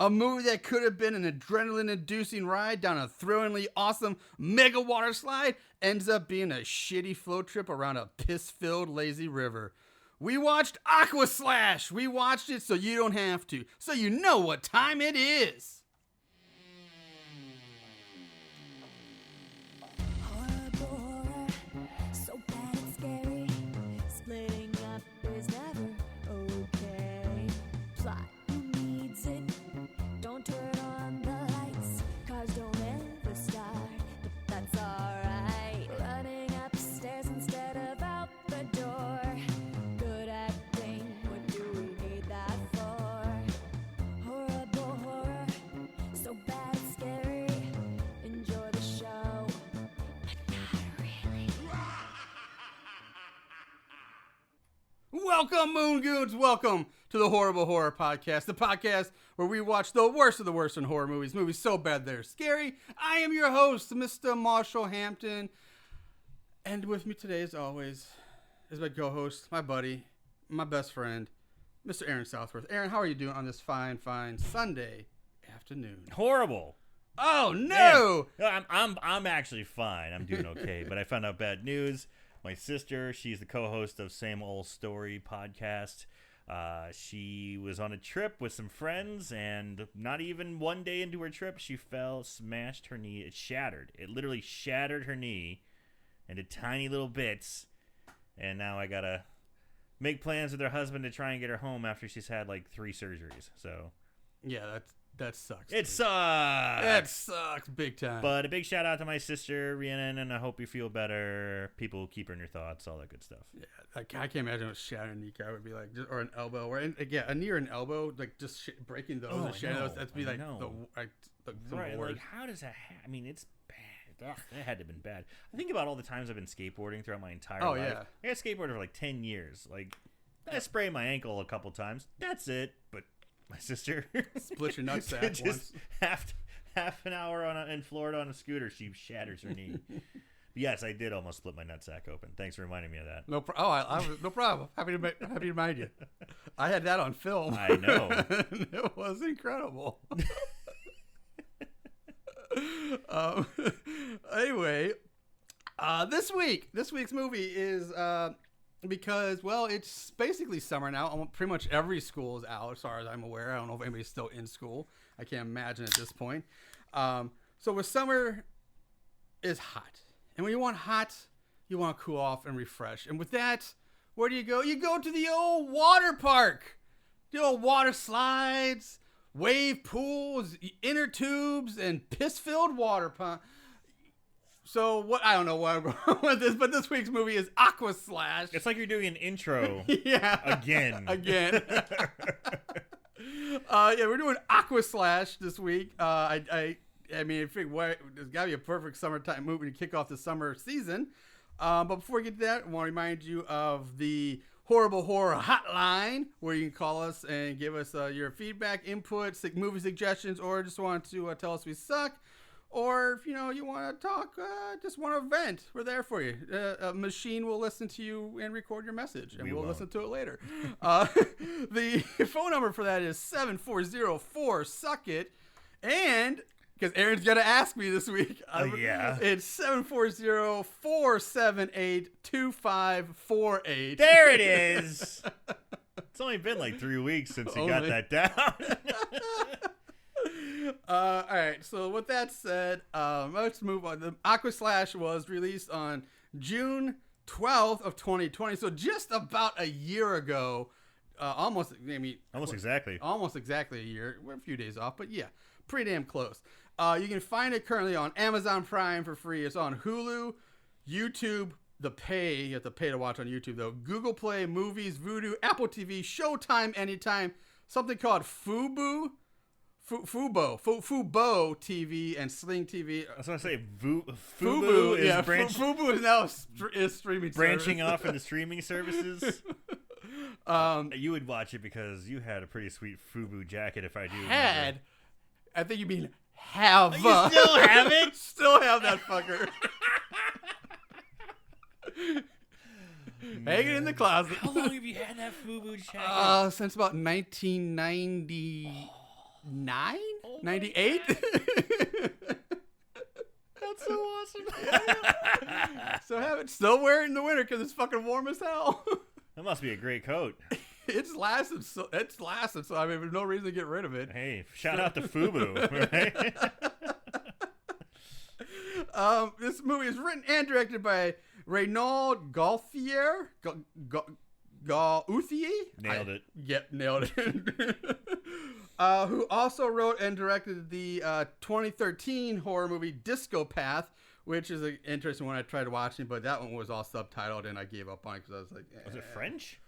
A movie that could have been an adrenaline-inducing ride down a thrillingly awesome mega water slide ends up being a shitty float trip around a piss-filled lazy river. We watched Aquaslash. We watched it so you don't have to, so you know what time it is. Welcome, Moon Goons. Welcome to the Horrible Horror Podcast, the podcast where we watch the worst of the worst in horror movies, movies so bad they're scary. I am your host, Mr. Marshall Hampton, and with me today, as always, is my co-host, my buddy, my best friend, Mr. Aaron Southworth. Aaron, how are you doing on this fine Sunday afternoon? Horrible. Oh no! Man, I'm actually fine. I'm doing okay, but I found out bad news. My sister, she's the co-host of Same Old Story podcast. She was on a trip with some friends, and not even one day into her trip, she fell, smashed her knee. It shattered. It literally shattered her knee into tiny little bits. And now I gotta make plans with her husband to try and get her home after she's had like 3 surgeries. So yeah, that sucks. It sucks. That sucks big time. But a big shout out to my sister, Rhiannon, and I hope you feel better. People keep her in your thoughts, all that good stuff. Yeah, I can't imagine what shattering a kneecap would be like, or an elbow, or a knee or an elbow, like just breaking those and shattering those. That'd be like the right. worst. Like, how does that happen? I mean, it's bad. Ugh, that had to have been bad. I think about all the times I've been skateboarding throughout my entire life. Yeah. I got skateboarded for like 10 years. Like, I sprained my ankle a couple times. That's it. But my sister split your nutsack just half an hour in Florida on a scooter, she shatters her knee. Yes, I did almost split my nutsack open. Thanks for reminding me of that. No problem. Happy to remind you. I had that on film. I know. It was incredible. Anyway, this week's movie is because, well, it's basically summer now. Pretty much every school is out, as far as I'm aware. I don't know if anybody's still in school. I can't imagine at this point. So with summer is hot. And when you want hot, you want to cool off and refresh. And with that, where do you go? You go to the old water park. The old water slides, wave pools, inner tubes, and piss-filled water pond. So what? I don't know why I'm going with this, but this week's movie is Aquaslash. It's like you're doing an intro. Yeah. Again. Yeah, we're doing Aquaslash this week. I mean, I think there's got to be a perfect summertime movie to kick off the summer season. But before we get to that, I want to remind you of the Horrible Horror Hotline, where you can call us and give us your feedback, input, movie suggestions, or just want to tell us we suck. Or if you want to talk, just want to vent, we're there for you. A machine will listen to you and record your message, and we'll listen to it later. The phone number for that is 740-4-SUCK-IT. And because Aaron's going to ask me this week. Yeah. It's 740-478-2548. There it is. It's only been like 3 weeks since you got that down. All right. So with that said, let's move on. The Aquaslash was released on June 12th of 2020. So just about a year ago, almost exactly a year. We're a few days off, but yeah, pretty damn close. You can find it currently on Amazon Prime for free. It's on Hulu, YouTube, you have to pay to watch on YouTube though. Google Play, Movies, Vudu, Apple TV, Showtime, Anytime, something called Fubo TV and Sling TV. I was going to say Fubo is Fubo is now streaming branching off into streaming services. You would watch it because you had a pretty sweet Fubo jacket, if I do remember. I think you mean have. You still have it? Still have that fucker. Hanging in the closet. How long have you had that Fubo jacket? Since about 1990. 98? That's so awesome. So have it still wear it in the winter because it's fucking warm as hell. That must be a great coat. It's lasted, so I mean, there's no reason to get rid of it. Hey, shout out to FUBU, right? This movie is written and directed by Renaud Gauthier. Gauthier? Nailed it. Yep, nailed it. Who also wrote and directed the 2013 horror movie Disco Path, which is an interesting one. I tried watching, but that one was all subtitled, and I gave up on it because I was like, Was it French?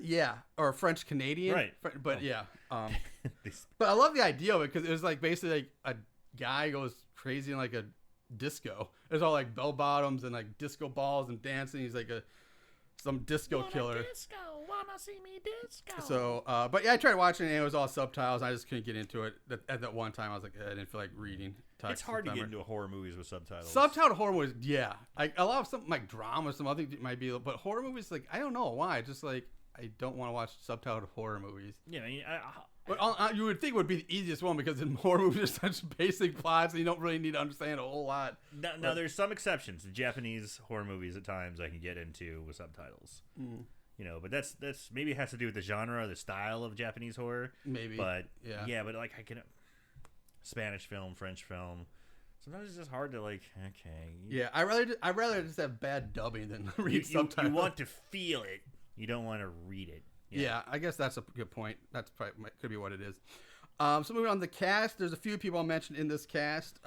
Yeah, or French Canadian, right? But yeah, but I love the idea of it because it was like basically like a guy goes crazy in like a disco. There's all like bell bottoms and like disco balls and dancing. He's like some disco killer. Wanna see me disco? So, but yeah, I tried watching it and it was all subtitles. I just couldn't get into it. At that one time, I was like, I didn't feel like reading. It's hard to get into horror movies with subtitles. Subtitled horror movies, yeah. I love something like drama, some other things might be, but horror movies, like, I don't know why. Just like, I don't want to watch subtitled horror movies. Yeah, I mean, but you would think it would be the easiest one because in horror movies are such basic plots and you don't really need to understand a whole lot. Now there's some exceptions. The Japanese horror movies at times I can get into with subtitles. Mm. You know, but that's maybe it has to do with the genre, the style of Japanese horror. Maybe. But yeah, but like I can Spanish film, French film. Sometimes it's just hard to like. Okay. Yeah, I rather just have bad dubbing than read subtitles. You want to feel it. You don't want to read it. Yeah, I guess that's a good point. That's probably could be what it is. So moving on to the cast, there's a few people I'll mention in this cast.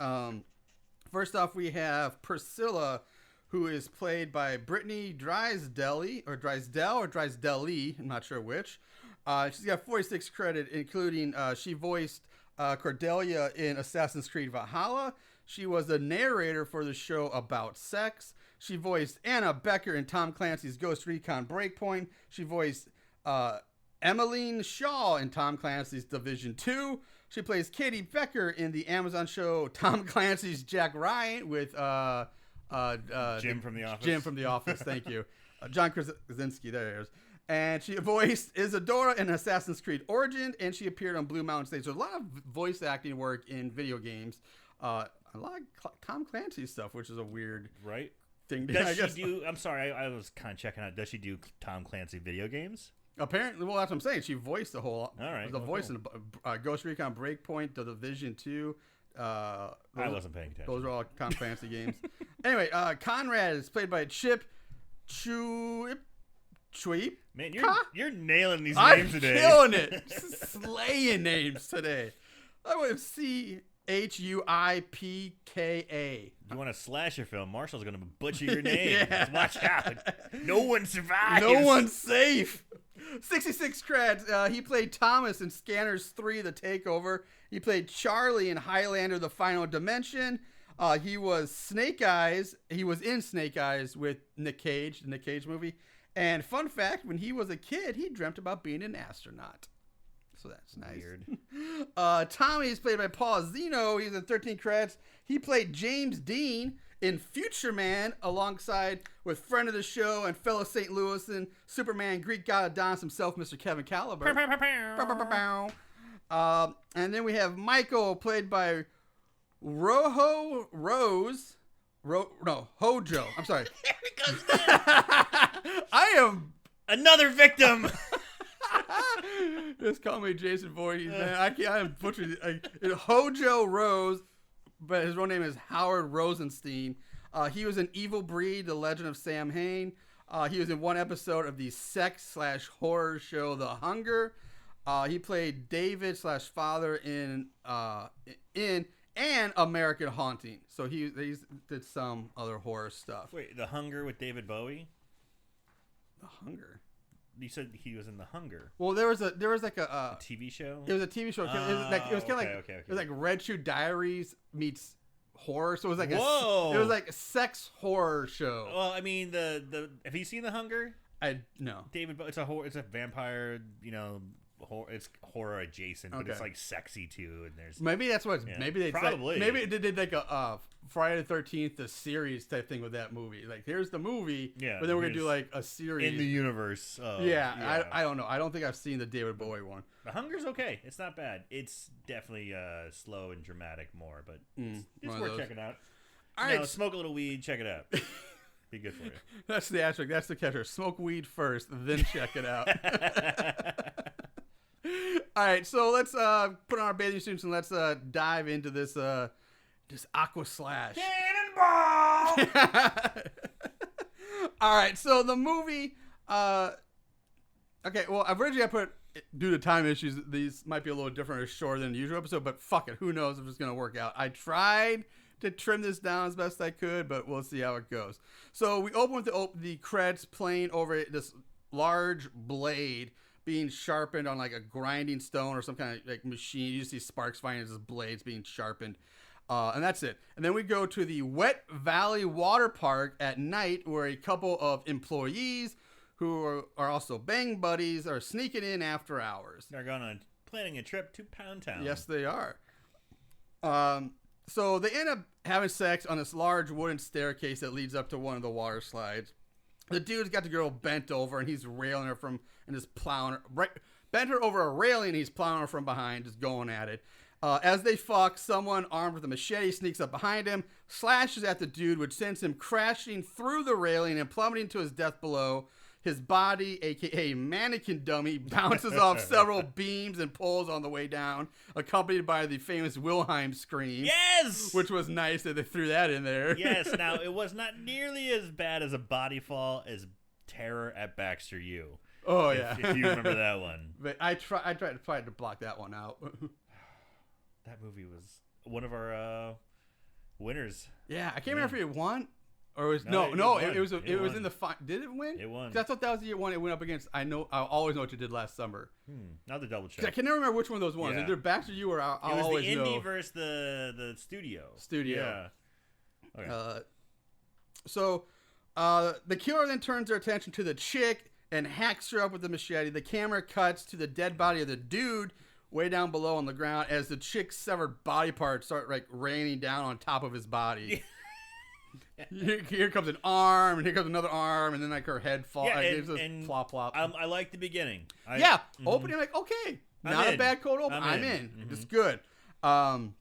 First off, we have Priscilla, who is played by Brittany Drysdale, I'm not sure which. She's got 46 credit, including she voiced Cordelia in Assassin's Creed Valhalla. She was the narrator for the show About Sex. She voiced Anna Becker in Tom Clancy's Ghost Recon Breakpoint. She voiced Emmeline Shaw in Tom Clancy's Division 2. She plays Katie Becker in the Amazon show Tom Clancy's Jack Ryan with Jim from The Office. Jim from The Office, thank you. John Krasinski, there it is. And she voiced Isadora in Assassin's Creed Origin, and she appeared on Blue Mountain Stage. So a lot of voice acting work in video games. A lot of Tom Clancy stuff, which is a weird thing. Does she do? I'm sorry, I was kind of checking out. Does she do Tom Clancy video games? Apparently, well, that's what I'm saying. She voiced the whole. All right, the voice in Ghost Recon Breakpoint, The Division 2. I wasn't paying attention. Those are all Tom Clancy games. Anyway, Conrad is played by Chip Chuip. Man, you're nailing these names today. I'm killing it. Slaying names today. I would Chuipka. You want to slash your film? Marshall's going to butcher your name. Yeah. Watch out. No one survives. No one's safe. 66 creds. He played Thomas in Scanners 3, The Takeover. He played Charlie in Highlander, The Final Dimension. He was Snake Eyes. He was in Snake Eyes with Nick Cage, the Nick Cage movie. And fun fact, when he was a kid, he dreamt about being an astronaut. So that's nice. Weird. Tommy is played by Paul Zeno. He's in 13 credits. He played James Dean in Future Man alongside with friend of the show and fellow St. Louis and Superman, Greek god Adonis himself, Mr. Kevin Caliber. And then we have Michael, played by Hojo. I'm sorry. I am another victim. Just call me Jason Voorhees, man. I am butchering it. Hojo Rose, but his real name is Howard Rosenstein. He was in Evil Breed, The Legend of Sam Hain. He was in one episode of the sex/horror show The Hunger. He played David/father in and American Haunting. So he did some other horror stuff. Wait, The Hunger with David Bowie? The Hunger? You said he was in The Hunger. Well, there was like a TV show. It was a TV show. It was kind of it was like Red Shoe Diaries meets horror. So it was like it was like a sex horror show. Well, I mean, the have you seen The Hunger? No. David, it's a vampire, horror adjacent, but it's Okay. like sexy too. And there's Maybe that's what. Yeah. Maybe they Probably. maybe they did like a Friday the 13th, the series type thing with that movie. Like, here's the movie, Yeah, but then we're gonna do here's- like a series in the universe. Yeah, I don't know. I don't think I've seen the David Bowie one. The Hunger's okay. It's not bad. It's definitely slow and dramatic more, but it's one of worth those. checking out. All You know, right, smoke a little weed. Check it out. Be good for you. that's the asterisk. That's the catcher. Smoke weed first, then check it out. All right, so let's put on our bathing suits and let's dive into this Aquaslash. Cannonball! All right, so the movie. Okay, well, originally I put, due to time issues, these might be a little different or shorter than the usual episode, but fuck it, who knows if it's gonna work out. I tried to trim this down as best I could, but we'll see how it goes. So we open with the credits playing over this large blade being sharpened on like a grinding stone or some kind of like machine. You see sparks flying as blades being sharpened. And that's it. And then we go to the Wet Valley Waterpark at night, where a couple of employees who are also bang buddies are sneaking in after hours. They're planning a trip to Pound Town. Yes, they are. So they end up having sex on this large wooden staircase that leads up to one of the water slides. The dude's got the girl bent over, and he's railing her from, and just plowing her, bent her over a railing, and he's plowing her from behind, just going at it. As they fuck, someone armed with a machete sneaks up behind him, slashes at the dude, which sends him crashing through the railing and plummeting to his death below. His body, aka mannequin dummy, bounces off several beams and poles on the way down, accompanied by the famous Wilhelm scream. Yes! Which was nice that they threw that in there. Yes, now it was not nearly as bad as a body fall as Terror at Baxter U. Oh, yeah. If you remember that one. But I tried to block that one out. That movie was one of our winners. Yeah, I can't remember if it won. Or it was It it was won. in the did it win? It won. 'Cause I thought that was the year one it went up against. I always know what you did last summer. Now the double 'Cause check. I can never remember which one of those ones. Yeah. Either Baxter U or I'll It was always the know. indie versus the studio. Studio. Yeah. Okay. So the killer then turns their attention to the chick and hacks her up with the machete. The camera cuts to the dead body of the dude way down below on the ground as the chick's severed body parts start like raining down on top of his body. Here comes an arm, and here comes another arm, and then like her head falls. Yeah, It's just plop plop. I like the beginning. Opening like okay, I'm not in. a bad cold open. I'm in. It's good. I'm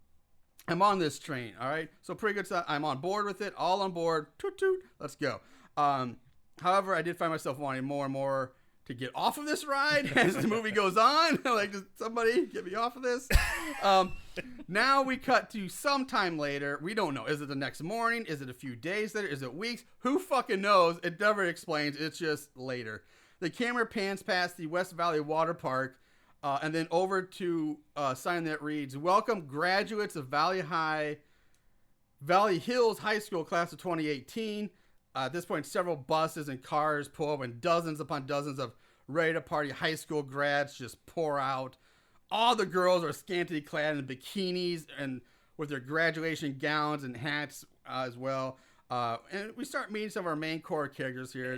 on this train. All right, so pretty good stuff. I'm on board with it. All on board. Toot toot. Let's go. However, I did find myself wanting more and more to get off of this ride as the movie goes on. Like, does somebody get me off of this? Now we cut to sometime later. We don't know. Is it the next morning? Is it a few days later? Is it weeks? Who fucking knows? It never explains. It's just later. The camera pans past the West Valley Water Park and then over to a sign that reads, "Welcome graduates of Valley Hills High School class of 2018. At this point, several buses and cars pull up, and dozens upon dozens of ready-to-party high school grads just pour out. All the girls are scantily clad in bikinis and with their graduation gowns and hats as well. And we start meeting some of our main core characters here.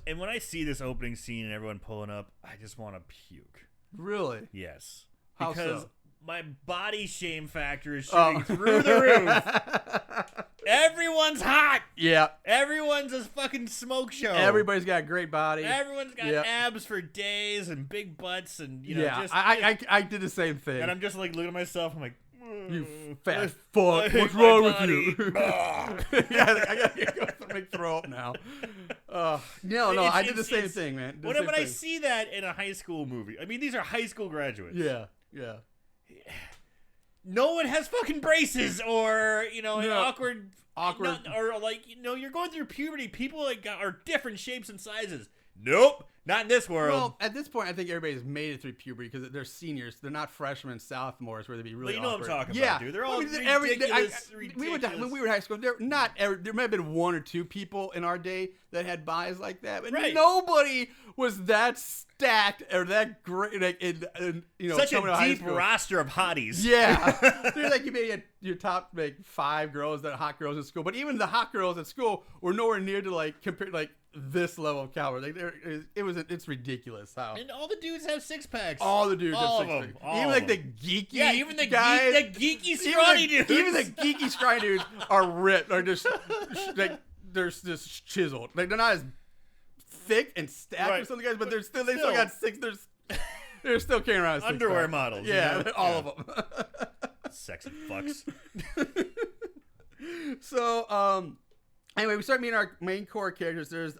And when I see this opening scene and everyone pulling up, I just want to puke. Really? Yes. How because so? my body shame factor is shooting through the roof. Everyone's hot. Yeah. Everyone's a fucking smoke show. Everybody's got a great body. Everyone's got abs for days and big butts and I did the same thing. And I'm just like looking at myself. I'm like, you fat fuck. What's wrong with you? Yeah, I gotta throw up now. No, I did the same thing, man. When I see that in a high school movie, I mean, these are high school graduates. Yeah. No one has fucking braces or, an awkward. Or like, you're going through puberty. People are different shapes and sizes. Nope. Not in this world. Well, at this point, I think everybody's made it through puberty because they're seniors. They're not freshmen and sophomores where they'd be really awkward. What I'm talking about, dude. They're all ridiculous. When we were in high school, there might have been one or two people in our day that had bodies like that, but nobody was that stacked or that great. Such a deep roster of hotties. Yeah. There's like you made your top 5 girls that are hot girls in school, but even the hot girls at school were nowhere near to compare this level of caliber. Like it's ridiculous how. And all the dudes have 6-packs. All the dudes all have of 6 them. packs. All Even of like them. the geeky even the guys, geeky scrawny dudes. Even the geeky scrawny dudes are ripped. Are just like they're just chiseled. Like they're not as thick and stacked as some of the guys, but they still got 6. They're still carrying around underwear 6-pack. models. Yeah, you know? all of them. Sexy fucks. So anyway, we start meeting our main core characters. There's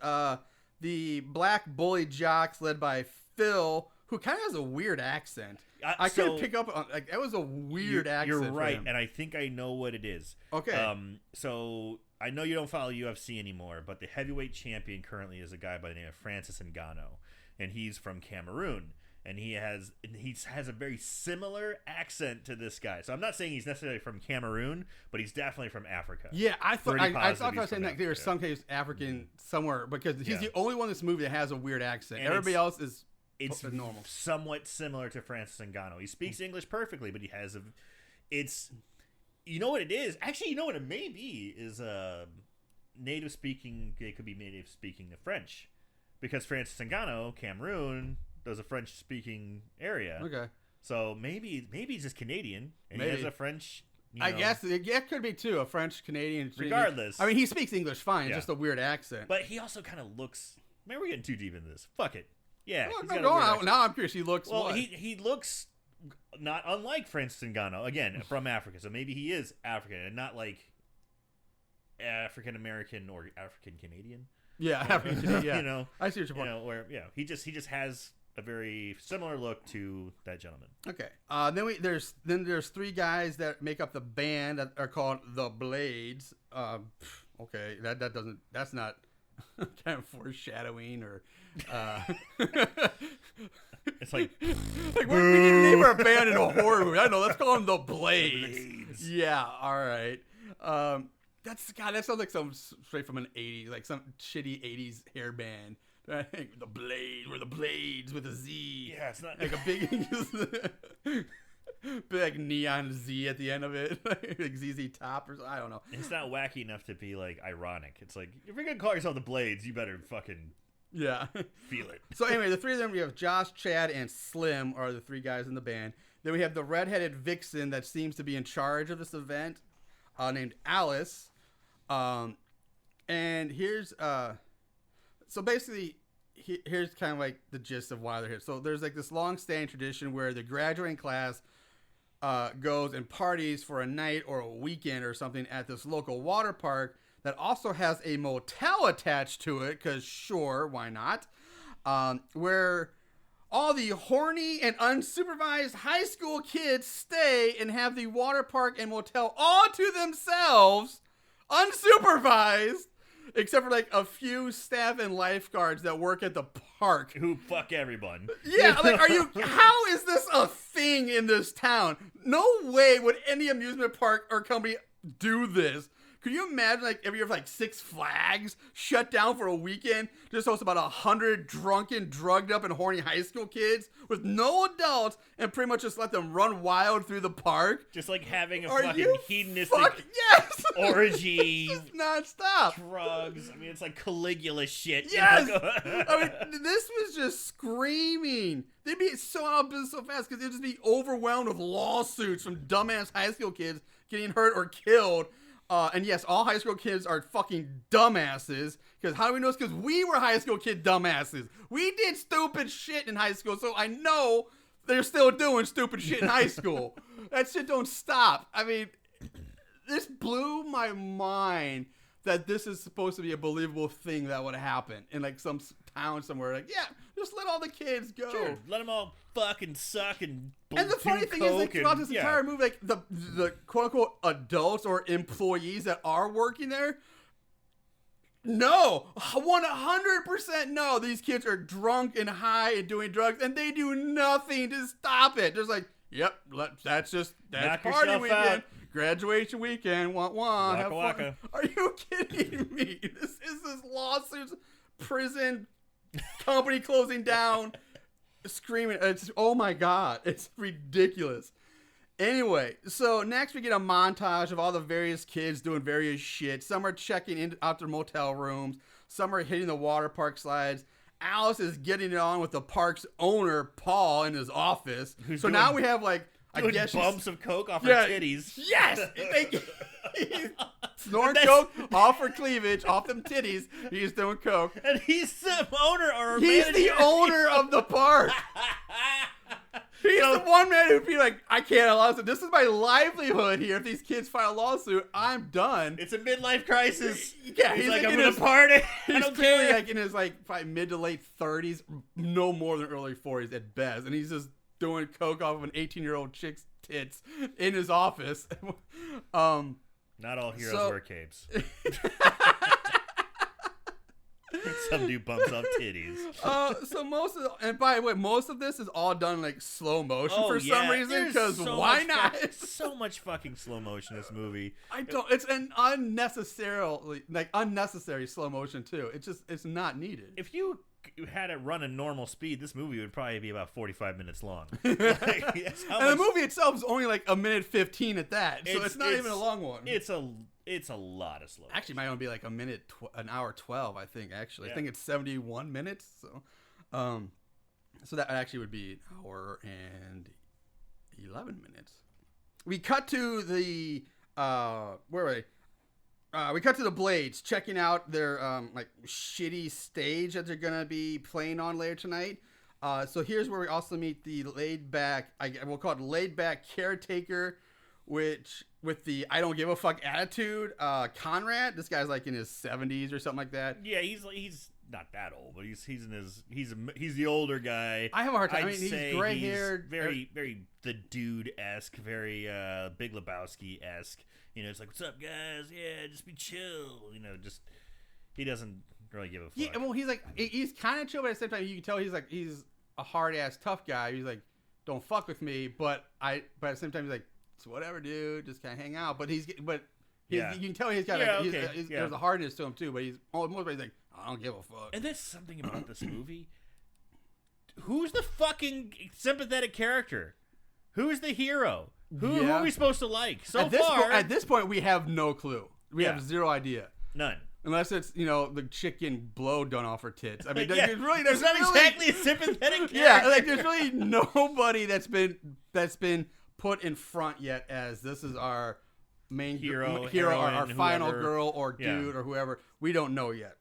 the black bully jocks led by Phil, who kind of has a weird accent. I couldn't pick up on like that was a weird accent. You're right, and I think I know what it is. Okay. So I know you don't follow UFC anymore, but the heavyweight champion currently is a guy by the name of Francis Ngannou, and he's from Cameroon. And he has a very similar accent to this guy. So I'm not saying he's necessarily from Cameroon, but he's definitely from Africa. Yeah, I thought I was saying that there was Africa. some case African somewhere because he's the only one in this movie that has a weird accent. And Everybody else is it's normal. Somewhat similar to Francis Ngannou. He speaks English perfectly, but he has it's you know what it is? Actually, you know what it may be is native speaking. They could be native speaking of French, because Francis Ngannou, Cameroon. There's a French-speaking area. Okay. So maybe he's just Canadian and Maybe. he has a French. I guess it could be too a French Canadian. Regardless, I mean he speaks English fine, just a weird accent. But he also kind of looks. Man, we're getting too deep into this. Fuck it. Yeah. Now I'm curious. He looks. Well, he looks not unlike Francis Ngannou. Again, from Africa, so maybe he is African and not like African American or African Canadian. Yeah, African Canadian. Yeah. You know, I see what you're pointing. You know, where he just has a very similar look to that gentleman. Okay. Then there's 3 guys that make up the band that are called the Blades. Okay, that's not kind of foreshadowing or. It's like we need to name our band in a horror movie. I know. Let's call them the Blades. Yeah. All right. That sounds like some straight from an 80s, like some shitty 80s hair band. The Blade, we're the Blades with a Z. Yeah, it's not like a big, big neon Z at the end of it, like ZZ Top or something. I don't know. It's not wacky enough to be like ironic. It's like if you're gonna call yourself the Blades, you better fucking feel it. So anyway, the 3 of them, we have Josh, Chad, and Slim are the 3 guys in the band. Then we have the redheaded vixen that seems to be in charge of this event, named Alice. And here's so basically, here's kind of like the gist of why they're here. So there's like this long-standing tradition where the graduating class goes and parties for a night or a weekend or something at this local water park that also has a motel attached to it, because sure, why not? Where all the horny and unsupervised high school kids stay and have the water park and motel all to themselves, unsupervised. Except for like a few staff and lifeguards that work at the park. Who fuck everyone. Yeah, like how is this a thing in this town? No way would any amusement park or company do this. Could you imagine like every year like Six Flags shut down for a weekend, just host about 100 drunken, drugged up and horny high school kids with no adults and pretty much just let them run wild through the park? Just like having a Are fucking you hedonistic yes! orgy. Just nonstop. Drugs. I mean, it's like Caligula shit. Yes! You know? I mean, this was just screaming. They'd be so out of business so fast because they'd just be overwhelmed with lawsuits from dumbass high school kids getting hurt or killed. And yes, all high school kids are fucking dumbasses. Because how do we know this? Because we were high school kid dumbasses. We did stupid shit in high school, so I know they're still doing stupid shit in high school. That shit don't stop. I mean, this blew my mind that this is supposed to be a believable thing that would happen in like some town somewhere. Like, yeah, just let all the kids go. Sure, let them all fucking suck and the funny thing is, like, throughout this entire movie, like the quote unquote adults or employees that are working there, no, 100% no. These kids are drunk and high and doing drugs, and they do nothing to stop it. Just like, yep, that's party weekend. Out. Graduation weekend, have waka, fun. waka. Are you kidding me? This lawsuits, prison, company closing down, screaming. It's oh my god, it's ridiculous. Anyway, so next we get a montage of all the various kids doing various shit. Some are checking out their motel rooms. Some are hitting the water park slides. Alice is getting it on with the park's owner, Paul, in his office. So now we have like, I guess bumps of coke off her titties. Yes! Snorting coke off her cleavage, off them titties. He's doing coke. And he's the owner or He's manager. the owner of the park. He's the one man who'd be like, I can't allow this. This is my livelihood here. If these kids file a lawsuit, I'm done. It's a midlife crisis. Yeah, he's like, I'm going to party. I don't clearly care. like in his like probably mid to late 30s, no more than early 40s at best. And he's just doing coke off of an 18-year-old chick's tits in his office. Not all heroes wear capes. Some dude bumps off titties. So and by the way, most of this is all done in like slow motion for some reason. Because why not? So much fucking slow motion in this movie. It's an unnecessary slow motion too. It's not needed. If you had it run at normal speed, this movie would probably be about 45 minutes long. The movie itself is only like a minute 15 at that, so it's not even a long one. It's a lot of slow motion. Actually, it might only be like an hour 12. I think I think it's 71 minutes. So that actually would be an hour and 11 minutes. We cut to the where were they? We cut to the Blades checking out their like shitty stage that they're gonna be playing on later tonight. So here's where we also meet the laid back, we'll call it laid back caretaker, which with the I don't give a fuck attitude. Conrad, this guy's like in his 70s or something like that. Yeah, he's not that old, but he's the older guy. I have a hard time. He's gray haired, very the dude-esque, very Big Lebowski-esque. It's like, what's up, guys? Yeah, just be chill. He doesn't really give a fuck. Yeah, well, he's kind of chill, but at the same time, you can tell he's a hard ass tough guy. He's like, don't fuck with me, but at the same time, he's like, it's whatever, dude, just kind of hang out. But you can tell he's got there's a hardness to him too. But he's like, I don't give a fuck. And there's something about this movie. Who's the fucking sympathetic character? Who's the hero? Who are we supposed to like? At this point, we have no clue. We have zero idea. None. Unless it's, the chick getting blow done off her tits. I mean, there's not exactly a sympathetic character. Yeah, like there's really nobody that's been put in front yet as this is our main hero, heroine, our final girl or dude or whoever. We don't know yet.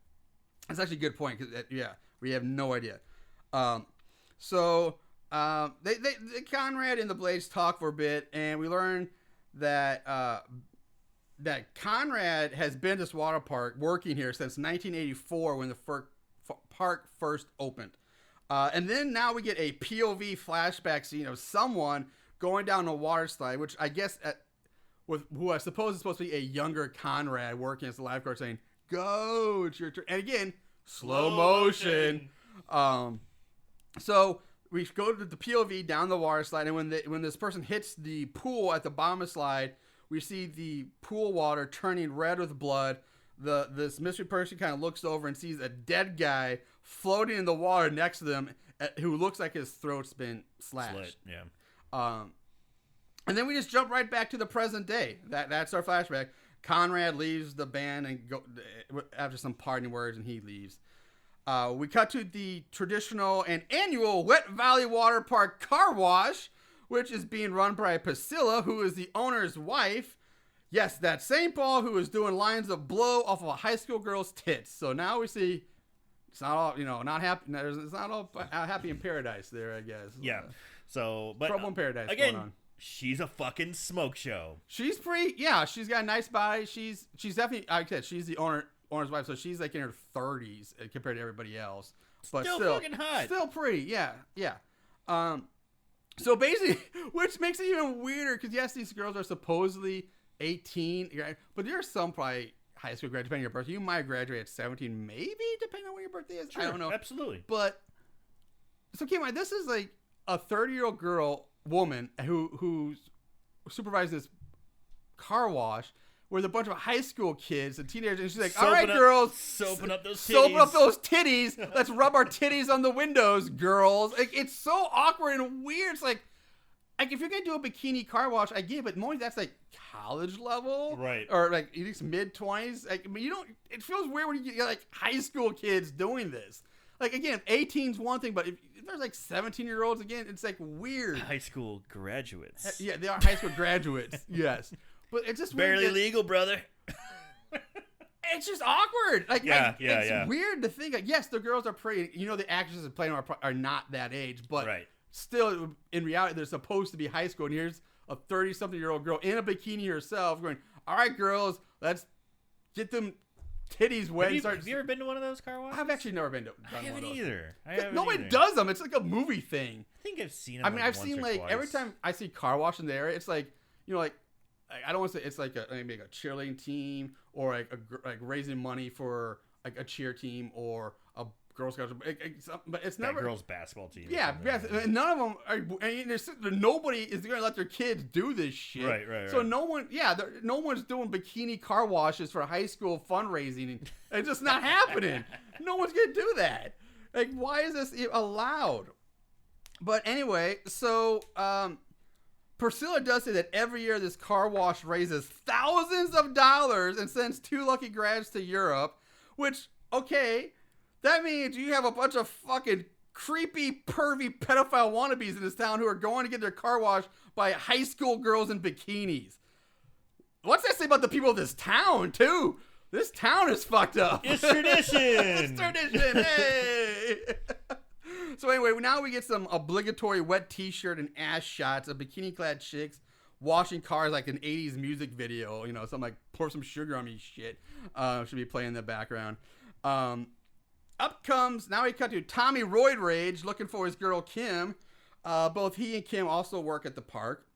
That's actually a good point because we have no idea. They Conrad and the Blades talk for a bit, and we learn that that Conrad has been to this water park working here since 1984 when the park first opened. And then now we get a POV flashback scene of someone going down a water slide, which I guess who I suppose is supposed to be a younger Conrad working as the lifeguard saying, "Go, it's your turn." And again, slow motion. So we go to the POV down the water slide, and when this person hits the pool at the bottom of the slide, we see the pool water turning red with blood. This mystery person kind of looks over and sees a dead guy floating in the water next to them, who looks like his throat's been slashed. Slit, yeah. And then we just jump right back to the present day. That's our flashback. Conrad leaves the band and go after some parting words, and he leaves. We cut to the traditional and annual Wet Valley Water Park car wash, which is being run by Priscilla, who is the owner's wife. Yes, that same Paul who is doing lines of blow off of a high school girl's tits. So now we see it's not all, not happy. It's not all happy in paradise there, I guess. Yeah. So, but trouble in paradise again, going on. She's a fucking smoke show. She's pretty. Yeah, she's got a nice body. She's definitely. Like I said, she's the owner's wife, so she's like in her 30s compared to everybody else. But still fucking hot. Still pretty. Yeah. So basically, which makes it even weirder because yes, these girls are supposedly 18, but there are some probably high school graduates depending on your birthday. You might graduate at 17, maybe depending on when your birthday is. Sure, I don't know. Absolutely. But so keep in mind, this is like a 30-year-old woman who's supervising this car wash with a bunch of high school kids and teenagers, and she's like, "All right, girls, soaping up those titties. Let's rub our titties on the windows, girls." Like, it's so awkward and weird. It's like, like if you're gonna do a bikini car wash, I get it, but mostly that's like college level, Right? Or like at least mid-20s. Like, I mean, you don't. It feels weird when you get like high school kids doing this. Like again, 18's one thing, but if there's like 17-year-olds, again, it's like weird. High school graduates. Yeah, they are high school graduates. Yes, but it's just Barely weird legal, brother. it's just awkward. Like, it's weird to think. Like, yes, the girls are pretty. You know, the actresses playing are not that age, but Right. still, in reality, they're supposed to be high school. And here's a 30-something-year-old girl in a bikini herself going, "All right, girls, let's get them titties wet." Have you ever been to one of those car washes? I've actually never been to. I haven't either. No one does them. It's like a movie thing. I think I've seen them. I mean, I've once seen or like twice. every time I see car wash in the area, it's like, you know, like I don't want to say it's like maybe like a cheerleading team or like raising money for like a cheer team or a Girl Scouts, but it's never girls basketball team. Yeah, yes, and none of them are. And nobody is going to let their kids do this shit. Right. So no one's doing bikini car washes for high school fundraising. It's just not happening. No one's going to do that. Like, why is this allowed? But anyway, so Priscilla does say that every year this car wash raises thousands of dollars and sends 2 lucky grads to Europe, which, okay, that means you have a bunch of fucking creepy, pervy, pedophile wannabes in this town who are going to get their car washed by high school girls in bikinis. What's that say about the people of this town, too? This town is fucked up. It's tradition. It's tradition. Hey. So anyway, now we get some obligatory wet t-shirt and ass shots of bikini-clad chicks washing cars like an 80s music video. You know, something like "Pour Some Sugar on Me" shit should be playing in the background. Now we cut to Tommy Roid Rage looking for his girl Kim. Both he and Kim also work at the park.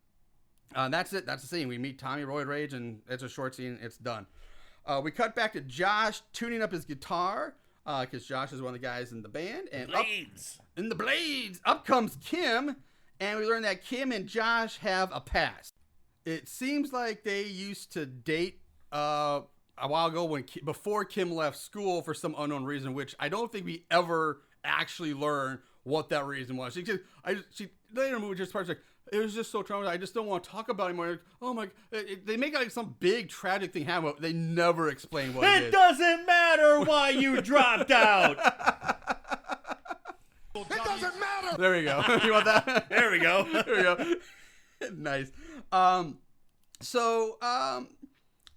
That's it. That's the scene. We meet Tommy Roid Rage, and it's a short scene. It's done. We cut back to Josh tuning up his guitar because Josh is one of the guys in the band. And in the Blades, up comes Kim, and we learn that Kim and Josh have a past. It seems like they used to date a while ago before Kim left school for some unknown reason, which I don't think we ever actually learn what that reason was. She later in the movie just parts like, it was just so traumatizing. I just don't want to talk about it anymore. Like, oh my! They make like some big tragic thing happen, but they never explain what it is. It doesn't matter why you dropped out. It doesn't matter. There we go. You want that? There we go. There we go. Nice.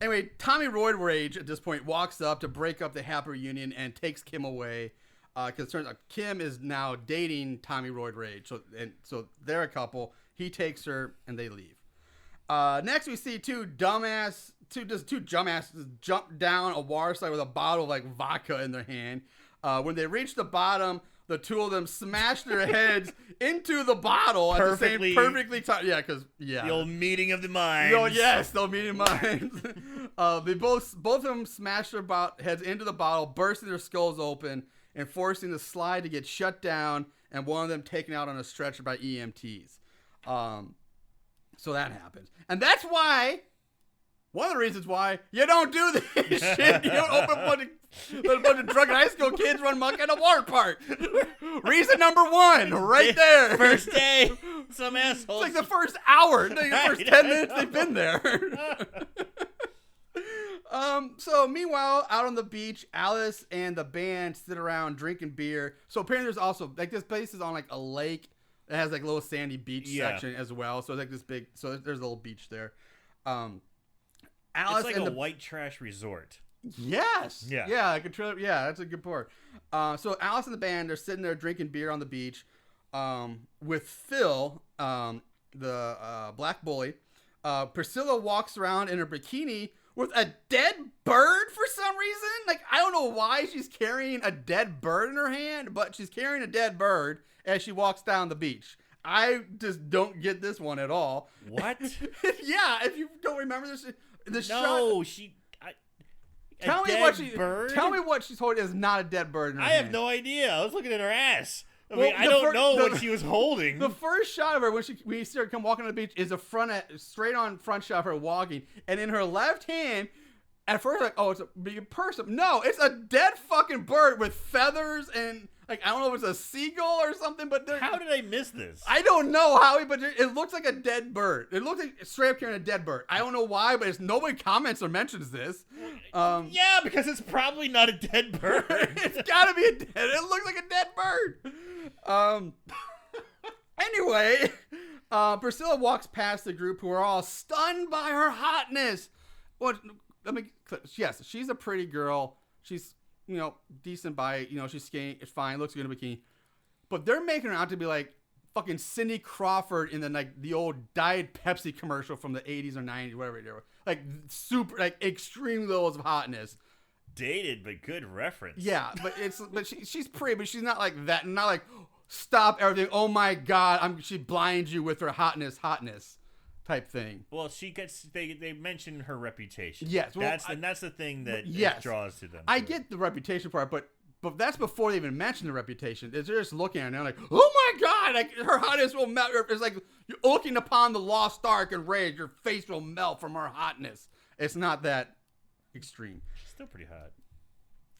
Anyway, Tommy Roid Rage at this point walks up to break up the happy reunion and takes Kim away. Because it turns out Kim is now dating Tommy Roid Rage. So they're a couple. He takes her and they leave. Next we see two dumbasses jump down a water slide with a bottle of like vodka in their hand. When they reach the bottom, the two of them smash their heads into the bottle Perfectly. at the same perfectly time. Yeah, because The old meeting of the minds. Oh yes, the meeting of minds. They both of them smash their heads into the bottle, bursting their skulls open and forcing the slide to get shut down, and one of them taken out on a stretcher by EMTs. So that happens, and that's why. One of the reasons why you don't do this shit. You don't open a bunch of drunken high school kids run muck at a water park. Reason number 1, right there. First day, some assholes. It's like the first hour, the first 10 minutes they've been there. So meanwhile, out on the beach, Alice and the band sit around drinking beer. So apparently there's also, like, this place is on like a lake that has like a little sandy beach section as well. So like this big, so there's a little beach there. Alice it's like a white trash resort. Yes. Yeah. Yeah, I could try. Yeah, that's a good part. So Alice and the band are sitting there drinking beer on the beach with Phil, the black bully. Priscilla walks around in her bikini with a dead bird for some reason. Like, I don't know why she's carrying a dead bird in her hand, but she's carrying a dead bird as she walks down the beach. I just don't get this one at all. What? Yeah, if you don't remember this. Tell me what she's holding is not a dead bird in her I hand. have no idea. I was looking at her ass. Well, I don't know what she was holding. The first shot of her when we see her come walking on the beach is a straight on front shot of her walking, and in her left hand, at first like, oh, it's a big person. No, it's a dead fucking bird with feathers and Like, I don't know if it's a seagull or something, but How did I miss this? I don't know, Howie, but it looks like a dead bird. It looks like straight up carrying a dead bird. I don't know why, but nobody comments or mentions this. Yeah, because it's probably not a dead bird. It's gotta be a dead. It looks like a dead bird. Anyway, Priscilla walks past the group who are all stunned by her hotness. Well, yes, she's a pretty girl. She's, decent by, she's skating. It's fine. Looks good in a bikini. But they're making her out to be like fucking Cindy Crawford in the old Diet Pepsi commercial from the 80s or 90s, whatever it was. Like super, like extreme levels of hotness. Dated, but good reference. Yeah, but she's pretty, but she's not like that. Not like, stop everything. Oh my God, she blinds you with her hotness type thing. Well, they mention her reputation. Yes, well, that's the thing that draws to them. I get the reputation part, but that's before they even mention the reputation. They're just looking at it and they're like, oh my God, like her hotness will melt. It's like you're looking upon the lost ark and rage. Your face will melt from her hotness. It's not that extreme. Still pretty hot.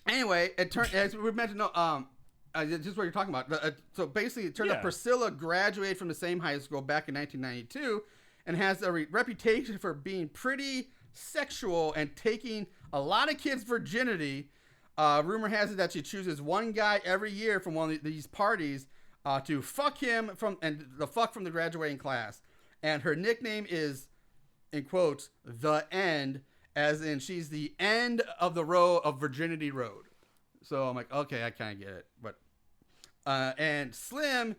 Anyway, as we mentioned, just what you're talking about. So basically, it turns out Priscilla graduated from the same high school back in 1992 and has a reputation for being pretty sexual and taking a lot of kids' virginity. Rumor has it that she chooses one guy every year from one of these parties to fuck him from the graduating class. And her nickname is, in quotes, the end, as in she's the end of the row of Virginity Road. So I'm like, okay, I kind of get it. But and Slim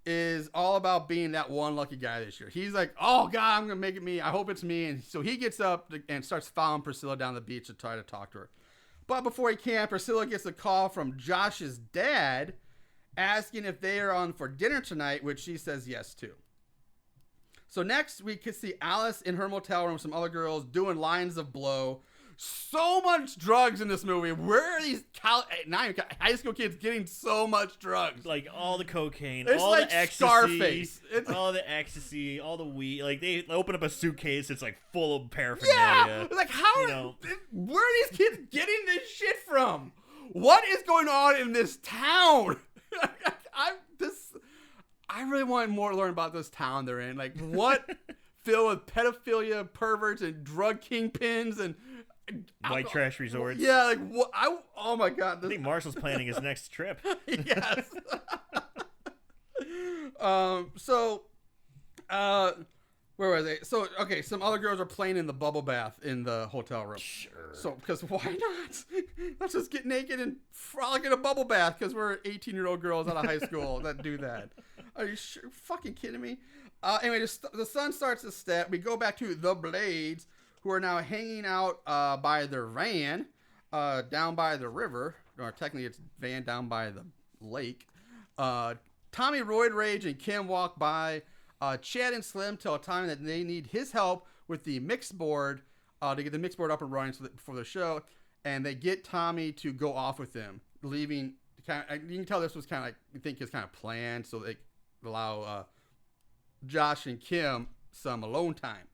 is all about being that one lucky guy this year. He's like, oh God, I'm going to make it me. I hope it's me. And so he gets up and starts following Priscilla down the beach to try to talk to her. But before he can, Priscilla gets a call from Josh's dad asking if they are on for dinner tonight, which she says yes to. So next we can see Alice in her motel room with some other girls doing lines of blow. So much drugs in this movie. Where are these high school kids getting so much drugs? Like all the cocaine, it's all like the ecstasy, Scarface. All the ecstasy, all the weed. Like they open up a suitcase, it's like full of paraphernalia. Yeah, like where are these kids getting this shit from? What is going on in this town? I really want more to learn about this town they're in. Like what filled with pedophilia, perverts, and drug kingpins and white trash resorts. Yeah, like what? Oh my God! I think Marshall's planning his next trip. Yes. Where was it? So okay, some other girls are playing in the bubble bath in the hotel room. Sure. So because why not? Let's just get naked and frolic in a bubble bath because we're 18-year-old girls out of high school that do that. Are you fucking kidding me? Anyway, the sun starts to set. We go back to the Blades, who are now hanging out by their van down by the river. Or technically, it's van down by the lake. Tommy, Roid Rage, and Kim walk by. Chad and Slim tell Tommy that they need his help with the mix board to get the mix board up and running for the show. And they get Tommy to go off with them, leaving. You can tell this was kind of like, you think it's kind of planned so they allow Josh and Kim some alone time.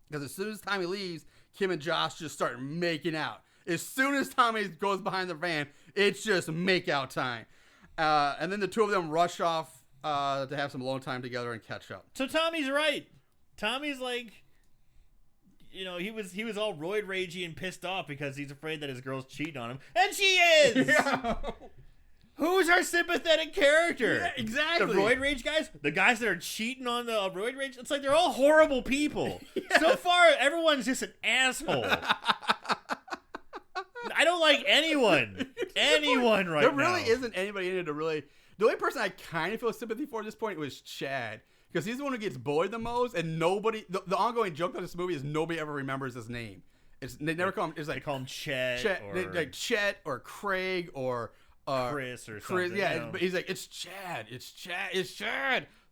Because as soon as Tommy leaves, Kim and Josh just start making out. As soon as Tommy goes behind the van, it's just make out time. And then the two of them rush off to have some alone time together and catch up. So Tommy's right. Tommy's like, he was all roid ragey and pissed off because he's afraid that his girl's cheating on him. And she is! Yeah. Who's our sympathetic character? Yeah, exactly. The roid rage guys? The guys that are cheating on the roid rage? It's like they're all horrible people. Yes. So far, everyone's just an asshole. I don't like anyone. Anyone right now. There really isn't anybody in it to really... The only person I kind of feel sympathy for at this point was Chad. Because he's the one who gets bullied the most, and nobody... The ongoing joke of this movie is nobody ever remembers his name. They never call him... It's like, they call him Chet. Like Chet or Craig or... Chris or something. Yeah, but he's like, it's Chad.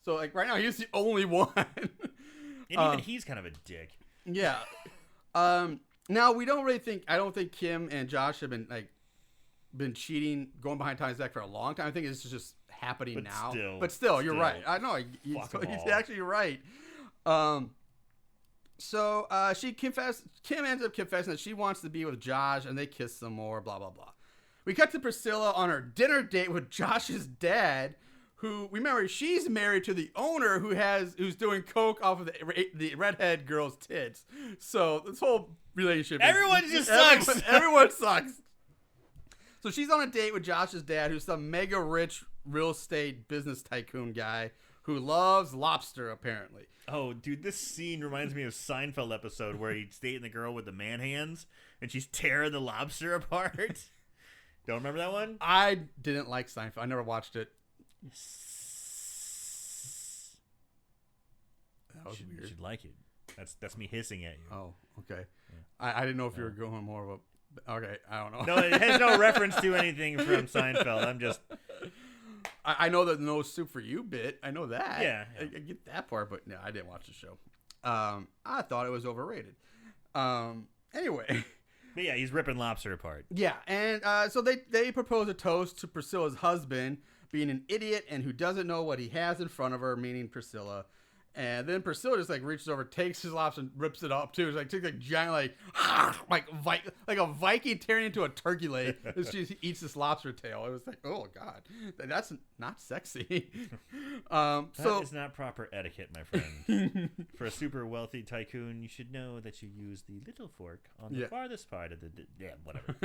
So like right now, he's the only one. And even he's kind of a dick. Yeah. Now we don't really think. I don't think Kim and Josh have been cheating, going behind Tommy's back for a long time. I think it's just happening now. But still, you're right. I know. He's actually right. So Kim ends up confessing that she wants to be with Josh, and they kiss some more. Blah blah blah. We cut to Priscilla on her dinner date with Josh's dad, who, remember, she's married to the owner who's doing coke off of the redhead girl's tits. So this whole relationship, Everyone just sucks. Everyone sucks. So she's on a date with Josh's dad, who's some mega rich real estate business tycoon guy who loves lobster, apparently. Oh, dude, this scene reminds me of Seinfeld episode where he's dating the girl with the man hands, and she's tearing the lobster apart. Don't remember that one? I didn't like Seinfeld. I never watched it. That was weird. You should like it. That's me hissing at you. Oh, okay. Yeah. I didn't know if you were going more of a... Okay, I don't know. No, it has no reference to anything from Seinfeld. I'm just... I know the no soup for you bit. I know that. Yeah. I get that part, but no, I didn't watch the show. I thought it was overrated. Anyway... But yeah, he's ripping lobster apart. Yeah, and so they propose a toast to Priscilla's husband being an idiot and who doesn't know what he has in front of her, meaning Priscilla. And then Priscilla just like reaches over, takes his lobster and rips it up too. It's like takes like giant like a Viking tearing into a turkey leg as she eats this lobster tail. It was like, oh god, that's not sexy. That is not proper etiquette, my friend. For a super wealthy tycoon, you should know that you use the little fork on the farthest part of the whatever.